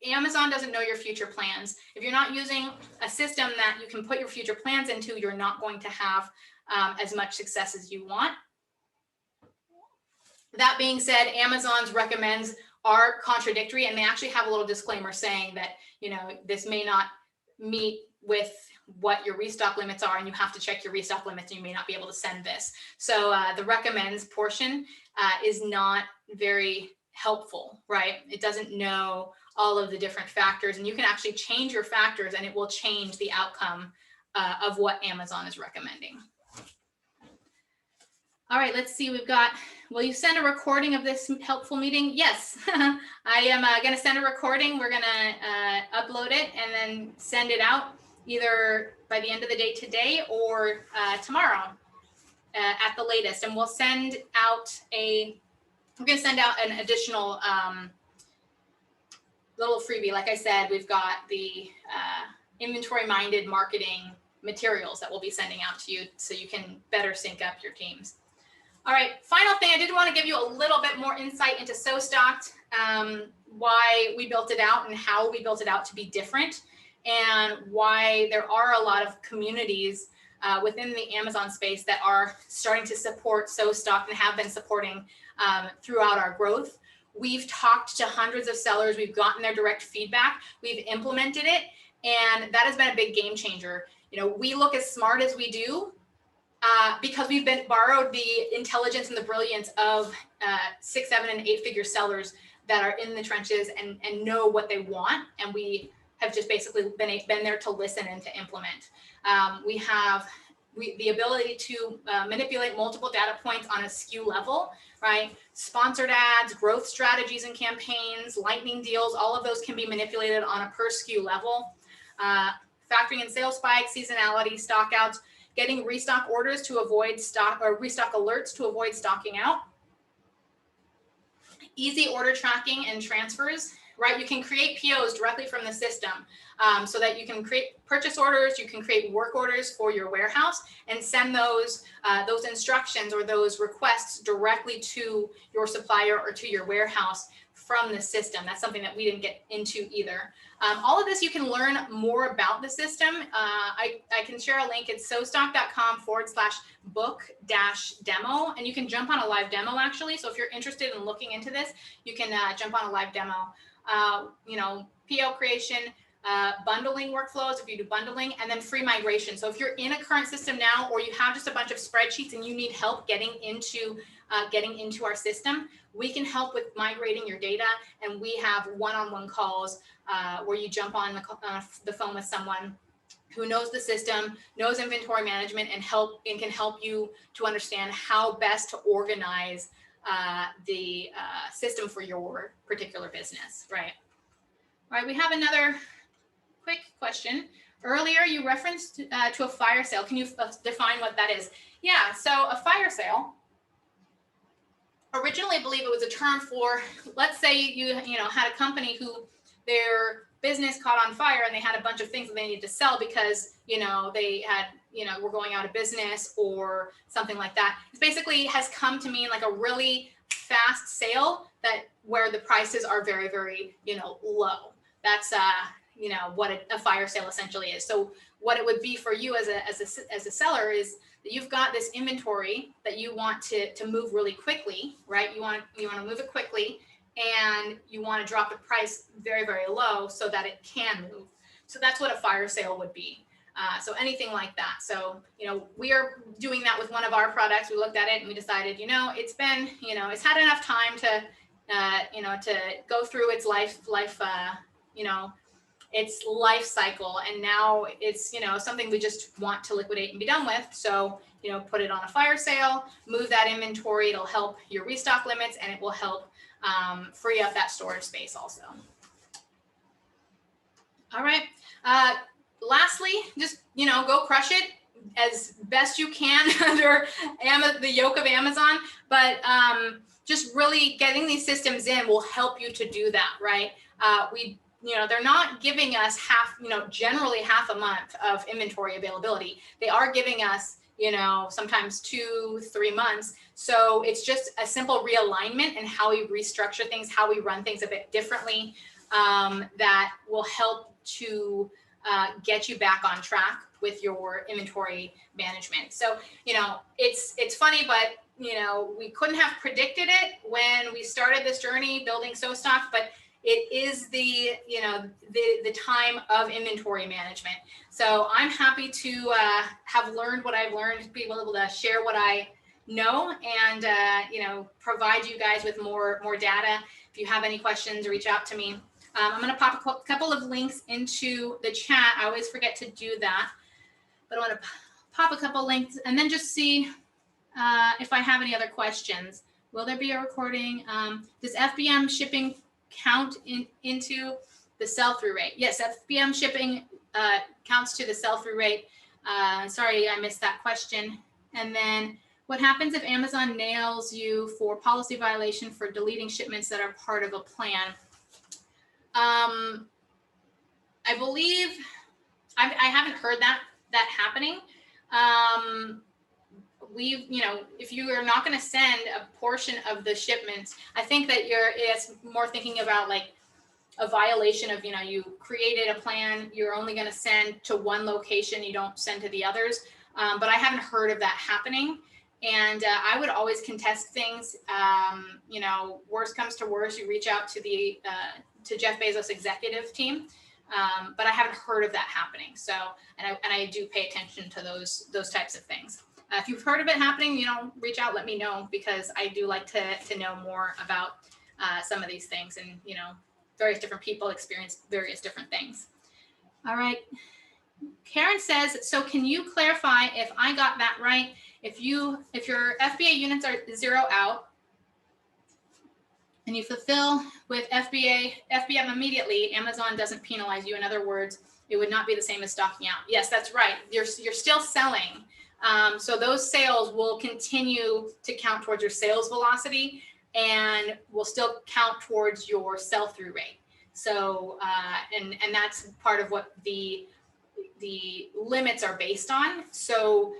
Amazon doesn't know your future plans. If you're not using a system that you can put your future plans into, you're not going to have as much success as you want. That being said, Amazon's recommends are contradictory, and they actually have a little disclaimer saying that this may not meet with what your restock limits are, and you have to check your restock limits, and you may not be able to send this. So the recommends portion is not very helpful, right? It doesn't know all of the different factors, and you can actually change your factors and it will change the outcome of what Amazon is recommending. All right, let's see, we've got, will you send a recording of this helpful meeting? Yes, I am going to send a recording. We're going to upload it and then send it out either by the end of the day today or tomorrow at the latest. And we'll send out we're going to send out an additional little freebie. Like I said, we've got the inventory minded marketing materials that we'll be sending out to you so you can better sync up your teams. All right, final thing, I did want to give you a little bit more insight into SoStocked, why we built it out and how we built it out to be different, and why there are a lot of communities within the Amazon space that are starting to support SoStocked and have been supporting throughout our growth. We've talked to hundreds of sellers, we've gotten their direct feedback, we've implemented it, and that has been a big game changer. You know, we look as smart as we do because we've borrowed the intelligence and the brilliance of 6, 7, and 8-figure sellers that are in the trenches and know what they want, and we have just basically been there to listen and to implement. We have the ability to manipulate multiple data points on a SKU level, right? Sponsored ads, growth strategies and campaigns, lightning deals, all of those can be manipulated on a per SKU level. Factoring in sales spikes, seasonality, stockouts, getting restock orders to avoid stock, or restock alerts to avoid stocking out. Easy order tracking and transfers, right? You can create POs directly from the system so that you can create purchase orders, you can create work orders for your warehouse and send those instructions or those requests directly to your supplier or to your warehouse from the system. That's something that we didn't get into either. All of this, you can learn more about the system. I can share a link. It's sostock.com/book-demo, and you can jump on a live demo actually. So if you're interested in looking into this, you can jump on a live demo. You know, PO creation, bundling workflows, if you do bundling, and then free migration. So if you're in a current system now, or you have just a bunch of spreadsheets and you need help getting into our system, we can help with migrating your data, and we have one-on-one calls where you jump on the phone with someone who knows the system, knows inventory management, and can help you to understand how best to organize the system for your particular business, right? All right, we have another quick question. Earlier, you referenced to a fire sale. Can you define what that is? Yeah, so a fire sale, originally I believe it was a term for, let's say you had a company who their business caught on fire and they had a bunch of things that they needed to sell because, they had, were going out of business or something like that. It basically has come to mean like a really fast sale where the prices are very, very, low. That's, what a fire sale essentially is. So what it would be for you as a seller is that you've got this inventory that you want to move really quickly, right? You want to move it quickly, and you want to drop the price very, very low so that it can move. So that's what a fire sale would be. So anything like that. So, we are doing that with one of our products. We looked at it and we decided, it's been, it's had enough time to, to go through its its life cycle. And now it's, something we just want to liquidate and be done with. So, put it on a fire sale, move that inventory. It'll help your restock limits, and it will help free up that storage space also. All right. Lastly, just, go crush it as best you can under the yoke of Amazon. But just really getting these systems in will help you to do that, right? They're not giving us generally half a month of inventory availability. They are giving us, sometimes 2-3 months. So it's just a simple realignment and how we restructure things, how we run things a bit differently, that will help to get you back on track with your inventory management. So, it's funny, but, we couldn't have predicted it when we started this journey building SoStock, but it is the time of inventory management. So I'm happy to have learned what I've learned, to be able to share what I know, and provide you guys with more data. If you have any questions, reach out to me. I'm going to pop a couple of links into the chat. I always forget to do that, but I want to pop a couple links and then just see if I have any other questions. Will there be a recording? Does FBM shipping count into the sell-through rate? Yes, FBM shipping counts to the sell-through rate. Sorry, I missed that question. And then what happens if Amazon nails you for policy violation for deleting shipments that are part of a plan? I believe, I haven't heard that that happening, if you are not going to send a portion of the shipments, I think that it's more thinking about like a violation of, you created a plan, you're only going to send to one location, you don't send to the others. But I haven't heard of that happening. And I would always contest things. Worst comes to worst, you reach out to to Jeff Bezos' executive team. But I haven't heard of that happening. So, and I do pay attention to those types of things. If you've heard of it happening, reach out, let me know, because I do like to know more about some of these things, and various different people experience various different things. All right. Karen says, so can you clarify if I got that right? If your FBA units are 0 out and you fulfill with FBM immediately, Amazon doesn't penalize you. In other words, it would not be the same as stocking out. Yes, that's right. You're still selling. So those sales will continue to count towards your sales velocity and will still count towards your sell-through rate. So, and that's part of what the limits are based on. So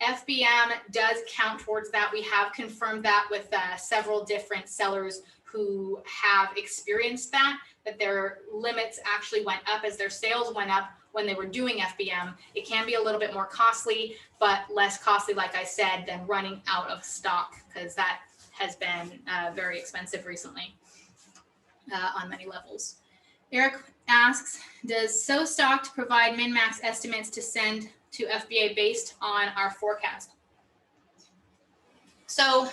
FBM does count towards that. We have confirmed that with several different sellers who have experienced that their limits actually went up as their sales went up when they were doing FBM. It can be a little bit more costly, but less costly, like I said, than running out of stock, because that has been very expensive recently on many levels. Eric asks, does SellStock provide MinMax estimates to send to FBA based on our forecast? So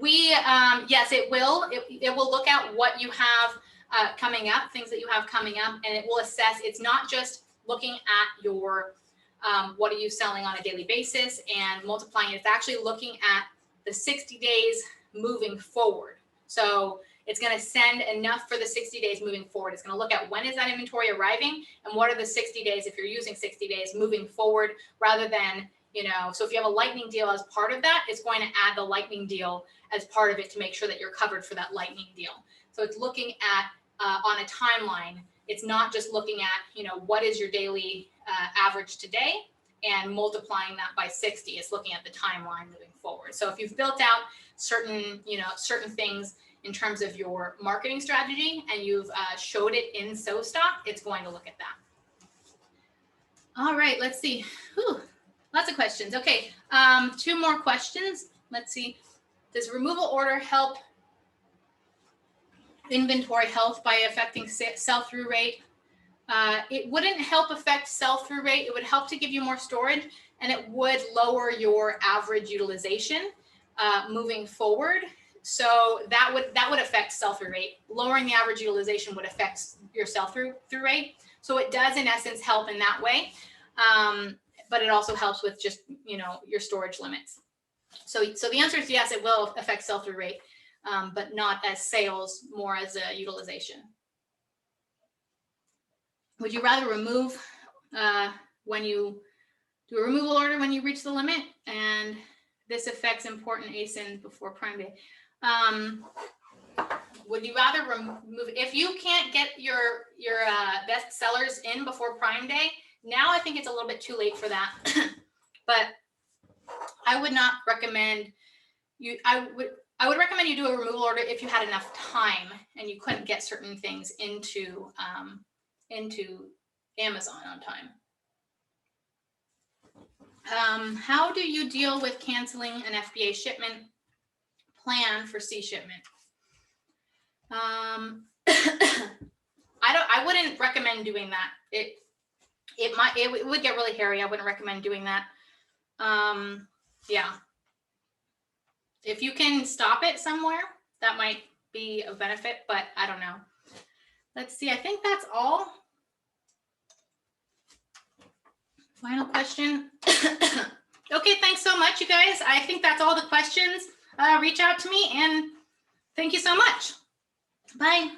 yes, it will. It will look at what you have coming up, things that you have coming up, and it will assess. It's not just looking at your what are you selling on a daily basis and multiplying it. It's actually looking at the 60 days moving forward. So it's going to send enough for the 60 days moving forward. It's going to look at when is that inventory arriving and what are the 60 days, if you're using 60 days moving forward, rather than, so if you have a lightning deal as part of that, it's going to add the lightning deal as part of it to make sure that you're covered for that lightning deal. So it's looking at on a timeline. It's not just looking at, what is your daily average today and multiplying that by 60. It's looking at the timeline moving forward. So if you've built out certain things in terms of your marketing strategy and you've showed it in SellStock, it's going to look at that. All right, let's see. Whew, lots of questions. Okay, 2 more questions. Let's see. Does removal order help inventory health by affecting sell-through rate? It wouldn't help affect sell-through rate. It would help to give you more storage, and it would lower your average utilization moving forward. So that would affect sell-through rate. Lowering the average utilization would affect your sell-through rate. So it does, in essence, help in that way. But it also helps with just, your storage limits. So the answer is yes, it will affect sell-through rate, but not as sales, more as a utilization. Would you rather remove when you do a removal order when you reach the limit? And this affects important ASINs before Prime Day. Would you rather remove, if you can't get your best sellers in before Prime Day? Now I think it's a little bit too late for that. But I would not recommend you. I would recommend you do a removal order if you had enough time and you couldn't get certain things into Amazon on time. How do you deal with canceling an FBA shipment plan for C shipment? I wouldn't recommend doing that. It would get really hairy. I wouldn't recommend doing that. Yeah. If you can stop it somewhere, that might be a benefit, but I don't know. Let's see. I think that's all. Final question. Okay, thanks so much, you guys. I think that's all the questions. Reach out to me, and thank you so much. Bye.